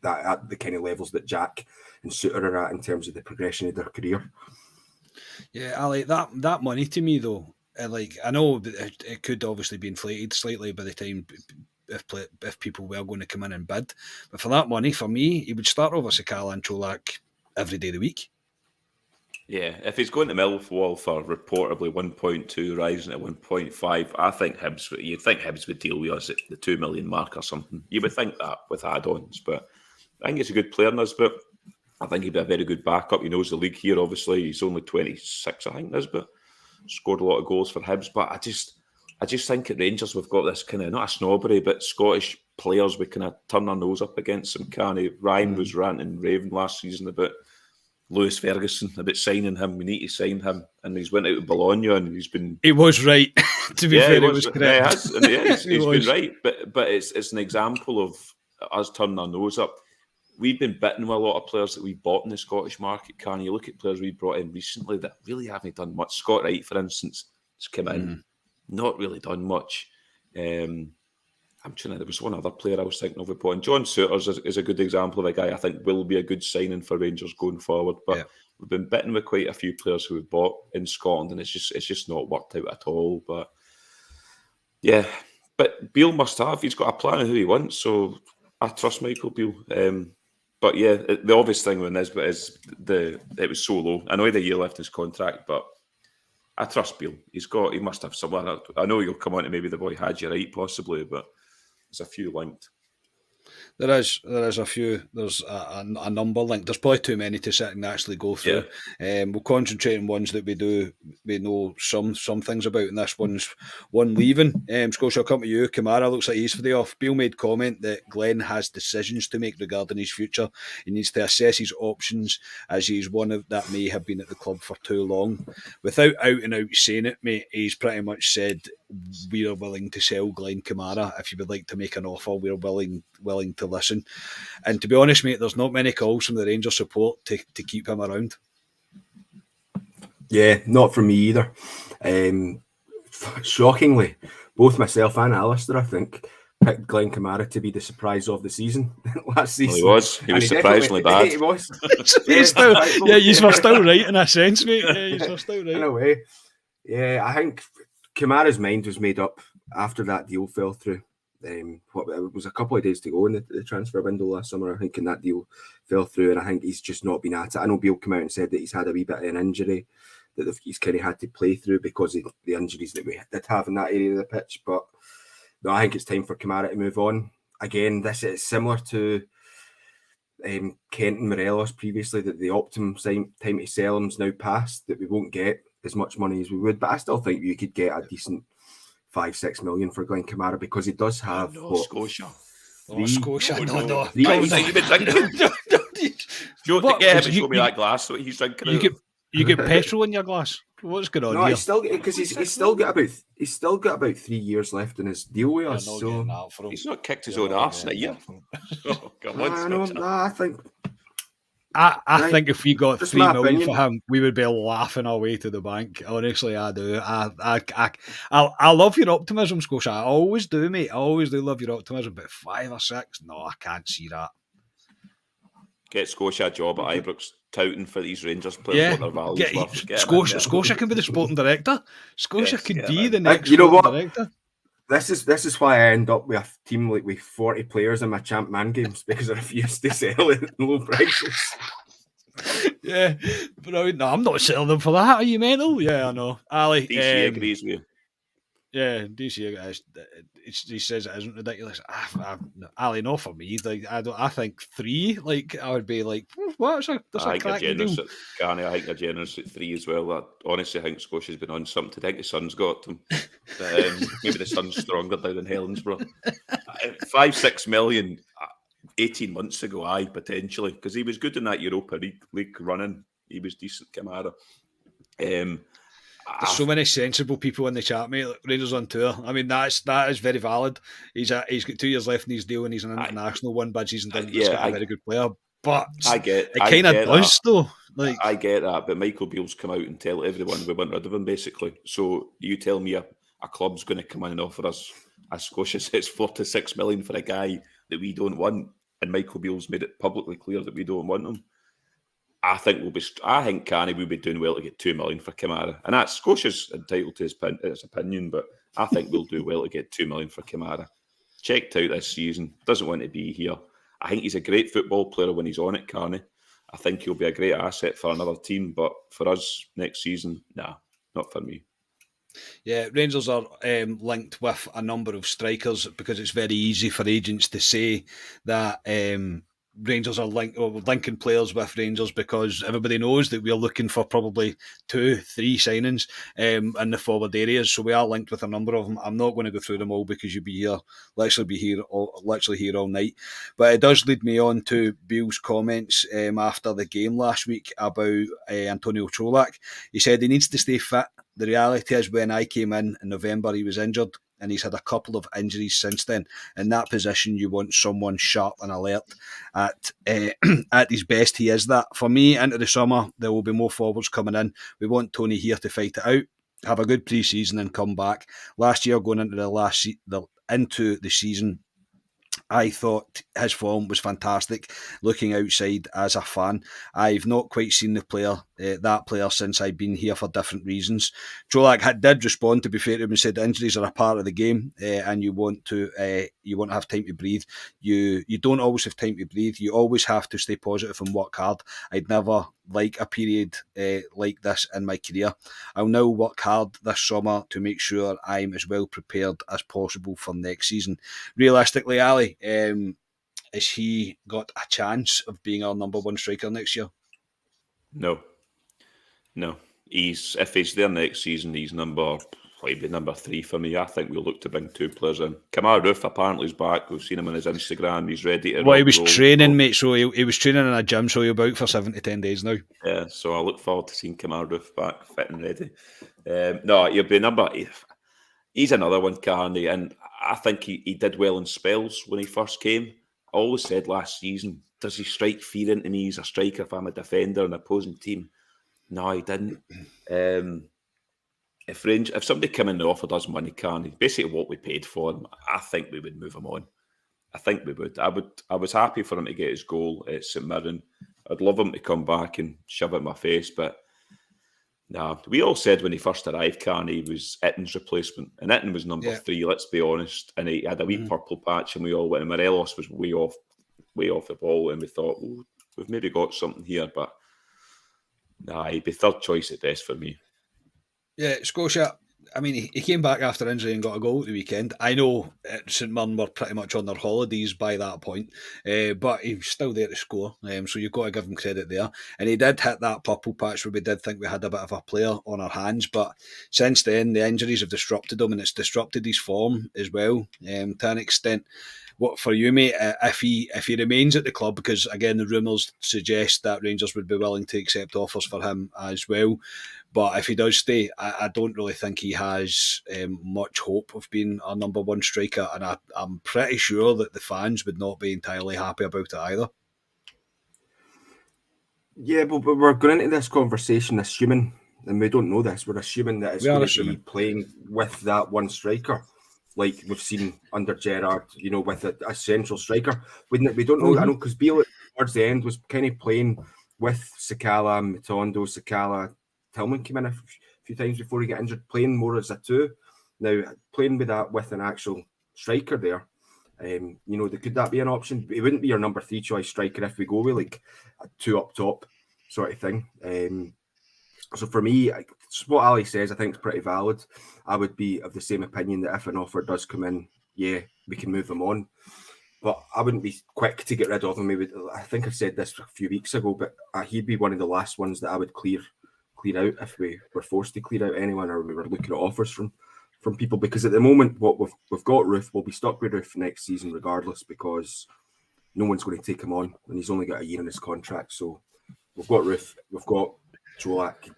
that at the kind of levels that Jack and Suter are at in terms of the progression of their career. Yeah, Ali, that money to me though, I know it could obviously be inflated slightly by the time if people were going to come in and bid, but for that money, for me, he would start over Sakala and Cholak every day of the week. Yeah, if he's going to Millwall for reportedly 1.2, rising to 1.5, I think you'd think Hibs would deal with us at the 2 million mark or something. You would think that with add-ons, but I think it's a good player, Nesbit. I think he'd be a very good backup. He knows the league here, obviously. He's only 26, I think, Nesbit. Scored a lot of goals for Hibs. But I just think at Rangers we've got this kind of, not a snobbery, but Scottish players we kind of turn our nose up against some canny. Ryan was ranting and raving last season about Lewis Ferguson, about signing him. We need to sign him. And he's went out to Bologna and he's been... He was right, to be fair, he was correct. Yeah, he has. And he's been right. But it's an example of us turning our nose up. We've been bitten with a lot of players that we bought in the Scottish market. Can you look at players we brought in recently that really haven't done much? Scott Wright, for instance, has come in, not really done much. I'm trying to, there was one other player I was thinking of. And John Souters is a good example of a guy I think will be a good signing for Rangers going forward. But we've been bitten with quite a few players who we've bought in Scotland, and it's just not worked out at all. But yeah, but Beale must have. He's got a plan of who he wants, so I trust Michael Beale. But yeah, the obvious thing with Nesbit is it was so low. I know he had a year left in his contract, but I trust Beale. He must have someone. I know you'll come on to maybe the boy had you right, possibly, but there's a few linked. There is a few. There's a number linked. There's probably too many to sit and actually go through. We'll concentrate on ones that we know some things about, and this one's one leaving. Scotia, I'll come to you. Kamara looks like he's for the off. Beale made comment that Glenn has decisions to make regarding his future. He needs to assess his options, as he's one of that may have been at the club for too long. Without out and out saying it, mate, he's pretty much said we are willing to sell Glenn Kamara. If you would like to make an offer, we're willing to listen. And to be honest, mate, there's not many calls from the Rangers support to keep him around. Yeah, not from me either. Shockingly, both myself and Alistair, I think, picked Glenn Kamara to be the surprise of the season last season. Well, he was surprisingly bad. He was. You were still right in a sense, mate. Yeah, you were still right. In a way. Yeah, I think Kamara's mind was made up after that deal fell through. It was a couple of days to go in the transfer window last summer, I think, and that deal fell through, and I think he's just not been at it. I know Beale came out and said that he's had a wee bit of an injury that he's kind of had to play through because of the injuries that we did have in that area of the pitch, but no, I think it's time for Kamara to move on. Again, this is similar to Kent and Morelos previously, that the optimum time to sell him is now past, that we won't get as much money as we would, but I still think you could get a decent 5-6 million for Glenn Kamara because he does have Scotia. Scotia, no. You've been drinking. You don't get him and show me that glass. So he's drinking. You get petrol in your glass. What's going on here? He's still got about 3 years left in his deal with us. So he's not kicked his own arse in a year. I think if we got 3 million for him, we would be laughing our way to the bank. Honestly, I do. I love your optimism, Scotia. I always do, mate. I always do love your optimism. But 5 or 6, no, I can't see that. Get Scotia a job at Ibrox, touting for these Rangers players what their values were. Scotia can be the sporting director. Scotia could be the next director. This is why I end up with a team like with 40 players in my champ man games, because I refuse to sell it at low prices. Yeah, but no, I'm not selling them for that. Are you mental? Yeah, I know. Ali, DC agrees with you. Yeah, DC, he says it isn't ridiculous. Ali, not for me. Like, I think 3. Like, I would be like, what? I think they're generous at Garni. I think they're generous at 3 as well. Honestly, I think Scotia's been on something. I think the Sun's got them. Maybe the Sun's stronger down in Helensburgh. 5-6 million 18 months ago, potentially, because he was good in that Europa League running. He was decent, Kamara. There's so many sensible people in the chat, mate. Like, Rangers on tour. I mean, that is very valid. He's got 2 years left in his deal, and he's an international one bad season. He's a very good player, but it kind of does though. Like, I get that, but Michael Beale's come out and tell everyone we want rid of him, basically. So you tell me a club's going to come in and offer us, as Scotia says, 4 to 6 million for a guy that we don't want, and Michael Beale's made it publicly clear that we don't want him. I think Canny will be doing well to get 2 million for Kamara, and that's Scotia's entitled to his opinion, but I think we'll do well to get 2 million for Kamara. Checked out this season, doesn't want to be here. I think he's a great football player when he's on it, Carney. I think he'll be a great asset for another team, but for us next season, nah, not for me. Yeah, Rangers are linked with a number of strikers because it's very easy for agents to say that Rangers are linking players with Rangers because everybody knows that we're looking for probably 2-3 signings in the forward areas. So we are linked with a number of them. I'm not going to go through them all because you'll be here, literally here all night. But it does lead me on to Bill's comments after the game last week about Antonio Čolak. He said he needs to stay fit. The reality is when I came in November, he was injured. And he's had a couple of injuries since then. In that position, you want someone sharp and alert. At his best, he is that. For me, into the summer, there will be more forwards coming in. We want Tony here to fight it out, have a good pre-season and come back. Last year, going into the season, I thought his form was fantastic. Looking outside as a fan, I've not quite seen that player since I've been here for different reasons. Čolak did respond, to be fair to him, and said injuries are a part of the game, and you want to have time to breathe. You don't always have time to breathe. You always have to stay positive and work hard. I'd never like a period like this in my career. I'll now work hard this summer to make sure I'm as well prepared as possible for next season. Realistically, Ali, has he got a chance of being our number one striker next year? No. If he's there next season, he's number 3 for me. I think we'll look to bring 2 players in. Kamara apparently is back. We've seen him on his Instagram. He's ready to he was training, mate. So he was training in a gym, so he'll be out for 7 to 10 days now. Yeah, so I look forward to seeing Kamara back fit and ready. He'll be number 8. He's another one, Carney, and I think he did well in spells when he first came. I always said last season, does he strike fear into me as a striker if I'm a defender in an opposing team? No, he didn't. If somebody came in and offered us money, Carney, basically what we paid for him, I think we would move him on. I think we would. I was happy for him to get his goal at St Mirren. I'd love him to come back and shove it in my face, but nah. We all said when he first arrived, Carney was Itten's replacement, and Itten was number 3. Let's be honest, and he had a wee purple patch, and we all went. And Morelos was way off the ball, and we thought, well, we've maybe got something here, but nah, he'd be third choice at best for me. Yeah, Scotia, I mean, he came back after injury and got a goal at the weekend. I know St Mirren were pretty much on their holidays by that point, but he was still there to score, so you've got to give him credit there. And he did hit that purple patch where we did think we had a bit of a player on our hands, but since then, the injuries have disrupted him, and it's disrupted his form as well, to an extent. What for you, mate, if he remains at the club, because again the rumours suggest that Rangers would be willing to accept offers for him as well, but if he does stay, I don't really think he has much hope of being our number one striker, and I'm pretty sure that the fans would not be entirely happy about it either. Yeah, but we're going into this conversation assuming, and we don't know this, we're assuming that it's going to be playing with that one striker, like we've seen under Gerrard, with a central striker. We don't know. I know because Beale towards the end was kind of playing with Sakala, Matondo, Sakala. Tillman came in a few times before he got injured, playing more as a 2. Now, playing with an actual striker there, could that be an option? It wouldn't be your number 3 choice striker if we go with like a 2 up top sort of thing. So for me, what Ali says, I think is pretty valid. I would be of the same opinion that if an offer does come in, yeah, we can move him on. But I wouldn't be quick to get rid of him. I think I said this a few weeks ago, but he'd be one of the last ones that I would clear out if we were forced to clear out anyone, or we were looking at offers from people. Because at the moment, what we've got Roof, we'll be stuck with Roof next season regardless, because no one's going to take him on, and he's only got a year in his contract. So we've got Roof, we've got Čolak,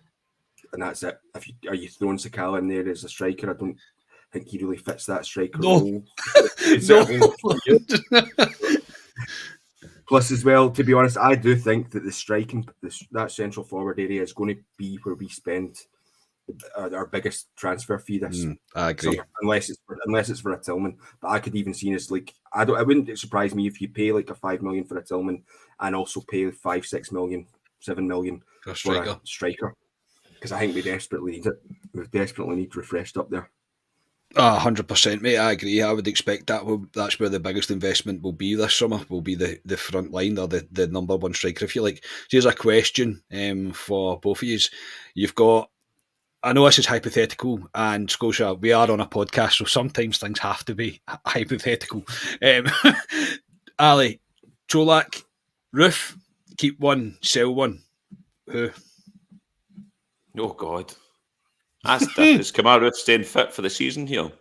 and that's it. Are you throwing Sakala in there as a striker? I don't think he really fits that striker role. Plus, as well, to be honest, I do think that the striking, that central forward area is going to be where we spend our biggest transfer fee this I agree. summer, unless it's for a Tillman. But I could even see as like I wouldn't surprise me if you pay like a 5 million for a Tillman and also pay 5, 6 million, 7 million for a striker. Because I think we desperately need it. We desperately need refreshed up there. 100%, mate. I agree. I would expect that's where the biggest investment will be this summer. Will be the front line, or the number one striker, if you like. So here's a question for both of you. You've got. I know this is hypothetical, and Scotia, we are on a podcast, so sometimes things have to be hypothetical. Ali, Čolak Roof, keep one, sell one. Who? Oh, God. That's different. Is Kamara staying fit for the season here?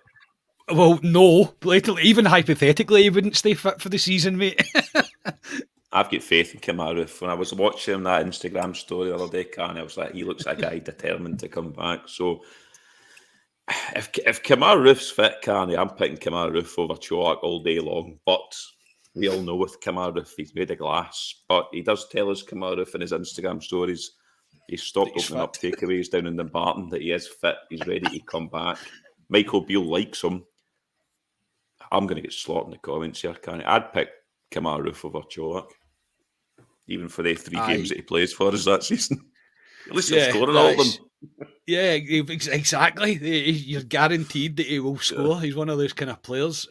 Well, no. Literally, even hypothetically, he wouldn't stay fit for the season, mate. I've got faith in Kamara. When I was watching that Instagram story the other day, Karen, I was like, he looks like a guy determined to come back. So if Kamara Roof's fit, Karen, I'm picking Kamara Roof over Cholak all day long. But we all know with Kamara Roof, he's made of glass. But he does tell us, Kamara Roof, in his Instagram stories, he's stopped opening up takeaways down in the Barton, that he is fit, he's ready to come back. Michael Beale likes him. I'm going to get slot in the comments here, Karen. I'd pick Kamara Roof over Cholak, even for the 3 games that he plays for us that season. At least he'll score in all of them. Yeah, exactly. You're guaranteed that he will score. Yeah. He's one of those kind of players.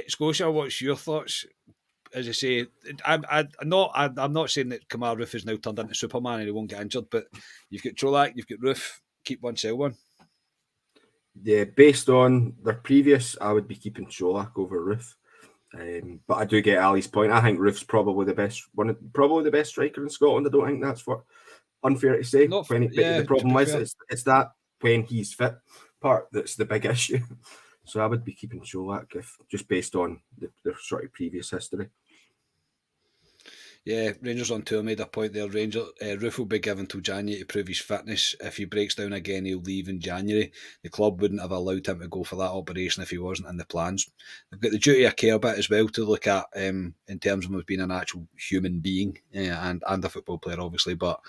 Scotia, what's your thoughts? As I say, I'm not saying that Kamara Roof is now turned into Superman and he won't get injured, but you've got Cholak, you've got Roof, keep one, sell one. Yeah, based on their previous, I would be keeping Cholak over Roof. But I do get Ali's point. I think Roof's probably the best striker in Scotland. I don't think that's unfair to say. The problem is it's that when he's fit part that's the big issue. So I would be keeping Cholak just based on their sort of previous history. Yeah, Rangers on Tour made a point there. Roof will be given till January to prove his fitness. If he breaks down again, he'll leave in January. The club wouldn't have allowed him to go for that operation if he wasn't in the plans. They've got the duty of care bit as well to look at in terms of him being an actual human being and a football player, obviously. But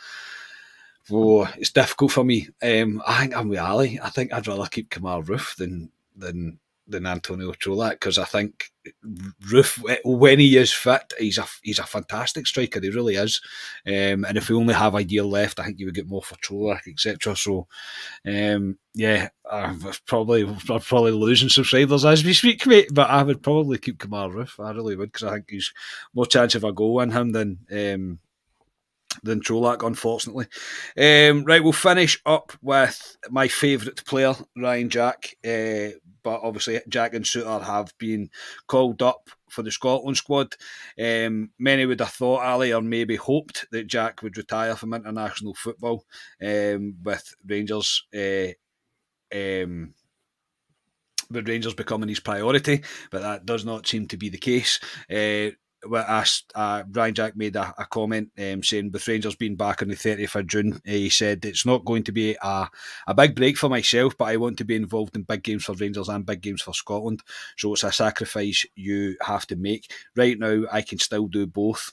it's difficult for me. I think I'm with Ali. I think I'd rather keep Kamara Roof than Antonio Cholak, because I think Roof, when he is fit, he's a fantastic striker. He really is. And if we only have a year left, I think you would get more for Cholak, etc. So, I'm probably losing subscribers as we speak, mate. But I would probably keep Kamara Roof. I really would, because I think he's more chance of a goal in him than Cholak, unfortunately. Right, we'll finish up with my favourite player, Ryan Jack. But obviously, Jack and Suter have been called up for the Scotland squad. Many would have thought, Ali, or maybe hoped that Jack would retire from international football with Rangers. With Rangers becoming his priority, but that does not seem to be the case. Ryan Jack made a comment saying, with Rangers being back on the 30th of June, he said, it's not going to be a big break for myself, but I want to be involved in big games for Rangers and big games for Scotland, so it's a sacrifice you have to make. Right now, I can still do both.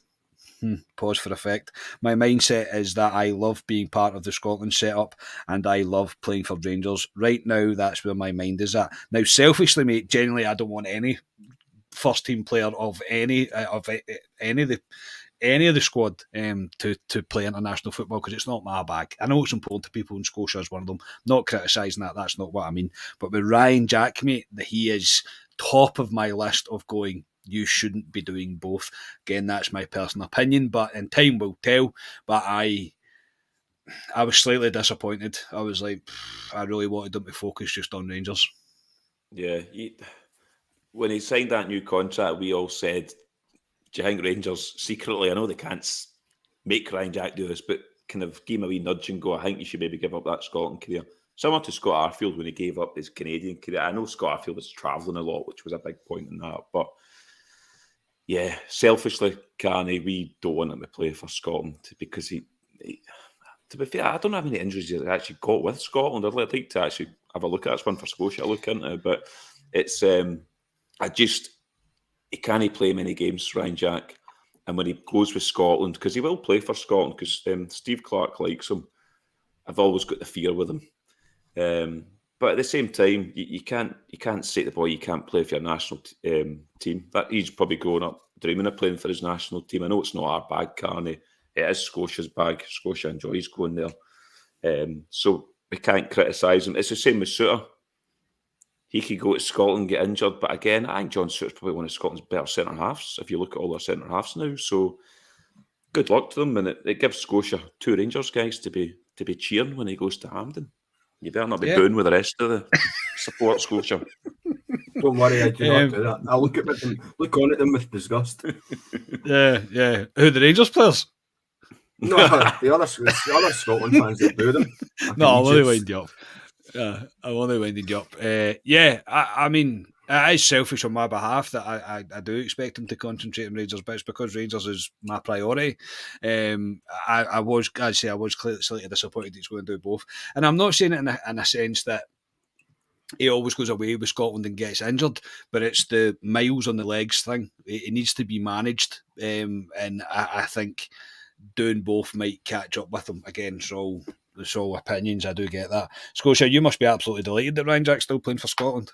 Pause for effect. My mindset is that I love being part of the Scotland setup and I love playing for Rangers. Right now, that's where my mind is at. Now, selfishly, mate, generally, I don't want any first team player of any of the squad to play international football, because it's not my bag. I know it's important to people, and Scotia is one of them. Not criticising that, that's not what I mean. But with Ryan Jack, mate, he is top of my list of going, you shouldn't be doing both. Again, that's my personal opinion, but in time will tell. But I was slightly disappointed. I was like, I really wanted them to focus just on Rangers. Yeah, when he signed that new contract, we all said, do you think Rangers secretly, I know they can't make Ryan Jack do this, but kind of give him a wee nudge and go, I think you should maybe give up that Scotland career. Similar to Scott Arfield when he gave up his Canadian career. I know Scott Arfield was travelling a lot, which was a big point in that. But yeah, selfishly, Carney, we don't want him to play for Scotland because he to be fair, I don't know how many injuries he's actually got with Scotland. I'd like to actually have a look at this one for Scotia, look into it. But it's, he can't play many games, Ryan Jack. And when he goes with Scotland, because he will play for Scotland, because Steve Clarke likes him, I've always got the fear with him. But at the same time, you can't say to the boy you can't play for your national team. That he's probably growing up dreaming of playing for his national team. I know it's not our bag, Carney. It is Scotia's bag. Scotia enjoys going there. So we can't criticise him. It's the same with Suter. He could go to Scotland and get injured. But again, I think John Suter's probably one of Scotland's better centre-halves, if you look at all their centre-halves now. So good luck to them. And it gives Scotia 2 Rangers guys to be cheering when he goes to Hampden. You better not be booing with the rest of the support, Scotia. Don't worry, I do not do that. I look on at them with disgust. Yeah. Who, the Rangers players? No, the other Scotland fans that boo them. No, I'm only winding you up. I'm only winding you up. I mean, it is selfish on my behalf that I do expect him to concentrate on Rangers, but it's because Rangers is my priority. I was clearly slightly disappointed he's going to do both, and I'm not saying it in a sense that he always goes away with Scotland and gets injured, but it's the miles on the legs thing. It needs to be managed, and I think doing both might catch up with him again. So it's all opinions. I do get that. Scotia, you must be absolutely delighted that Ryan Jack's still playing for Scotland.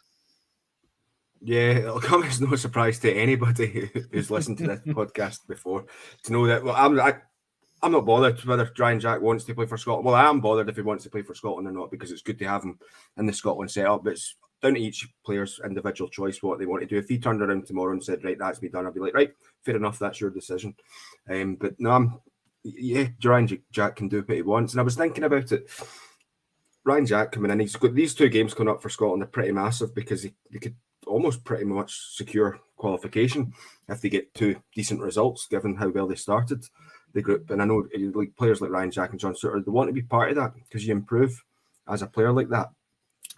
Yeah, it'll come as no surprise to anybody who's listened to this podcast before to know that. Well, I'm not bothered whether Ryan Jack wants to play for Scotland. Well, I am bothered if he wants to play for Scotland or not, because it's good to have him in the Scotland setup. But it's down to each player's individual choice what they want to do. If he turned around tomorrow and said, "Right, that's me done," I'd be like, "Right, fair enough, that's your decision." But no, Ryan Jack can do what he wants. And I was thinking about it. Ryan Jack coming in, he's got these 2 games coming up for Scotland. They're pretty massive because they could almost pretty much secure qualification if they get 2 decent results, given how well they started the group. And I know like players like Ryan Jack and John Suter, they want to be part of that because you improve as a player like that,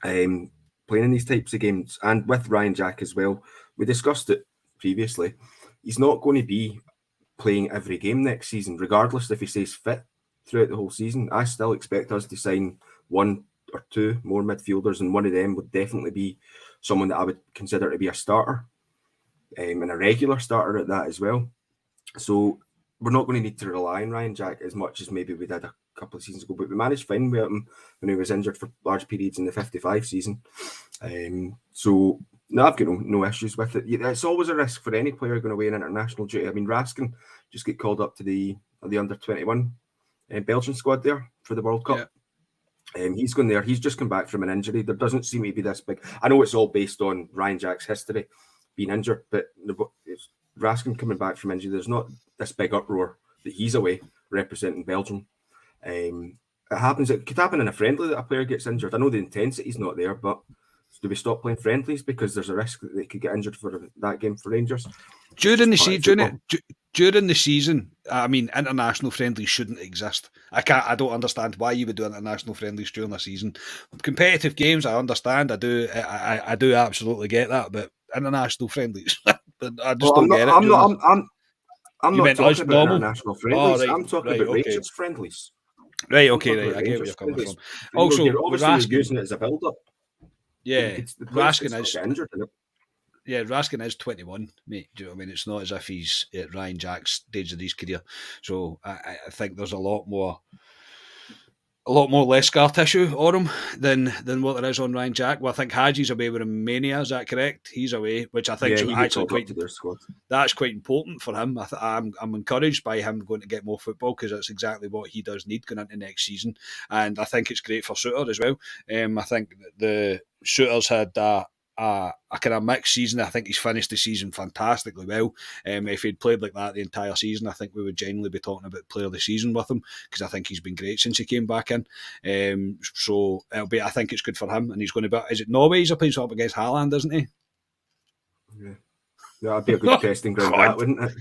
playing in these types of games. And with Ryan Jack as well, we discussed it previously, he's not going to be playing every game next season, regardless if he stays fit throughout the whole season. I still expect us to sign 1 or 2 more midfielders, and one of them would definitely be someone that I would consider to be a starter, and a regular starter at that as well. So we're not going to need to rely on Ryan Jack as much as maybe we did a couple of seasons ago, but we managed fine with him when he was injured for large periods in the 55 season. So no, I've got no issues with it. It's always a risk for any player going away in international duty. I mean, Raskin just get called up to the under-21 Belgian squad there for the World Cup. Yeah. He's gone there. He's just come back from an injury. There doesn't seem to be this big. I know it's all based on Ryan Jack's history being injured, but Raskin coming back from injury, there's not this big uproar that he's away representing Belgium. It happens. It could happen in a friendly that a player gets injured. I know the intensity's not there, but do we stop playing friendlies because there's a risk that they could get injured for that game for Rangers? During the season, I mean, international friendlies shouldn't exist. I don't understand why you would do international friendlies during the season. Competitive games, I understand. I do absolutely get that, but international friendlies, but I just don't get it. I'm not talking about normal? international friendlies. Right, I'm talking about Rangers friendlies. Right, okay, I get where you're coming from. Also, you're using it as a build-up. Yeah, Raskin is injured in it. Yeah, Raskin is 21, mate. Do you know what I mean? It's not as if he's at Ryan Jack's stage of his career. So I think there's a lot more less scar tissue on him than what there is on Ryan Jack. Well, I think Haji's away with Romania. Is that correct? He's away, which I think is actually quite important for him. I'm encouraged by him going to get more football because that's exactly what he does need going into next season. And I think it's great for Suter as well. I think the Suter's had a kind of mixed season. I think he's finished the season fantastically well. If he'd played like that the entire season, I think we would genuinely be talking about player of the season with him because I think he's been great since he came back in. So I think it's good for him, and he's going to be. Is it Norway he's playing up against Haaland, isn't he? Yeah. That'd be a good testing ground, that, wouldn't it?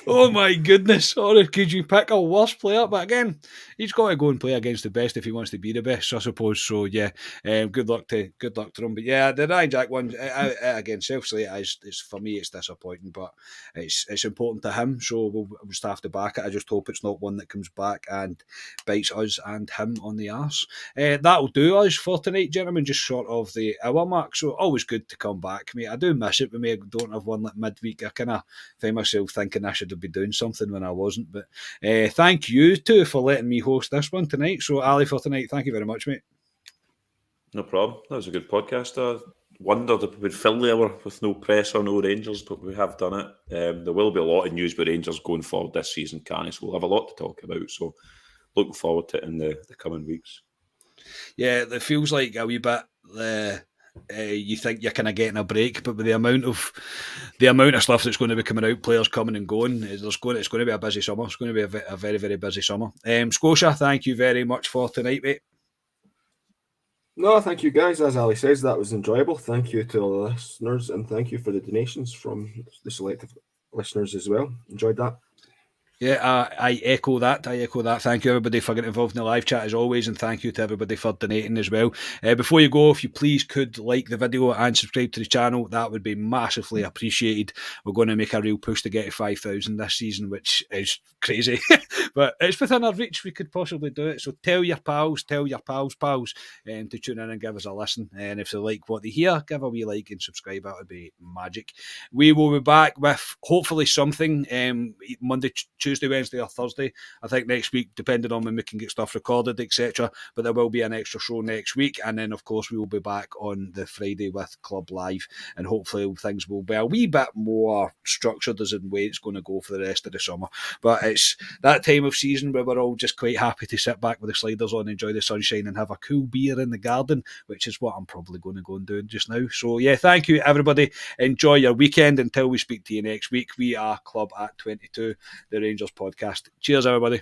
Oh my goodness! Or could you pick a worse player? But again, he's got to go and play against the best if he wants to be the best, I suppose. So yeah, good luck to him. But yeah, the Ryan Jack one again, selfishly, it's for me, it's disappointing, but it's important to him. So we'll just have to back it. I just hope it's not one that comes back and bites us and him on the arse. That'll do us for tonight, gentlemen. Just short of the hour mark. So always good to come back, mate. I do miss it when we don't have one like midweek. I kind of find myself thinking I should have been doing something when I wasn't. But thank you two for letting me host this one tonight. So Ali, for tonight, thank you very much, mate. No problem. That was a good podcast. I wondered if we would fill the hour with no press or no Rangers, but we have done it. There will be a lot of news with Rangers going forward this season, Carney, so we'll have a lot to talk about. So looking forward to it in the coming weeks. Yeah, it feels like a wee bit... you think you're kind of getting a break, but with the amount of stuff that's going to be coming out, players coming and going, it's going to be a busy summer. It's going to be a very, very busy summer. Scotia, thank you very much for tonight, mate. No, thank you guys. As Ali says, that was enjoyable. Thank you to all the listeners, and thank you for the donations from the selective listeners as well. Enjoyed that. Yeah, I echo that. Thank you, everybody, for getting involved in the live chat as always, and thank you to everybody for donating as well. Before you go, if you please could like the video and subscribe to the channel, that would be massively appreciated. We're going to make a real push to get to 5,000 this season, which is crazy, but it's within our reach. We could possibly do it. So tell your pals, pals, to tune in and give us a listen. And if they like what they hear, give a wee like and subscribe. That would be magic. We will be back with hopefully something Monday, Tuesday, Wednesday, or Thursday. I think next week, depending on when we can get stuff recorded, etc. But there will be an extra show next week, and then of course we will be back on the Friday with Club Live, and hopefully things will be a wee bit more structured as in way it's going to go for the rest of the summer. But it's that time of season where we're all just quite happy to sit back with the sliders on, enjoy the sunshine, and have a cool beer in the garden, which is what I'm probably going to go and do just now. So yeah, thank you everybody. Enjoy your weekend until we speak to you next week. We are Club at 22, the Rangers podcast. Cheers, everybody.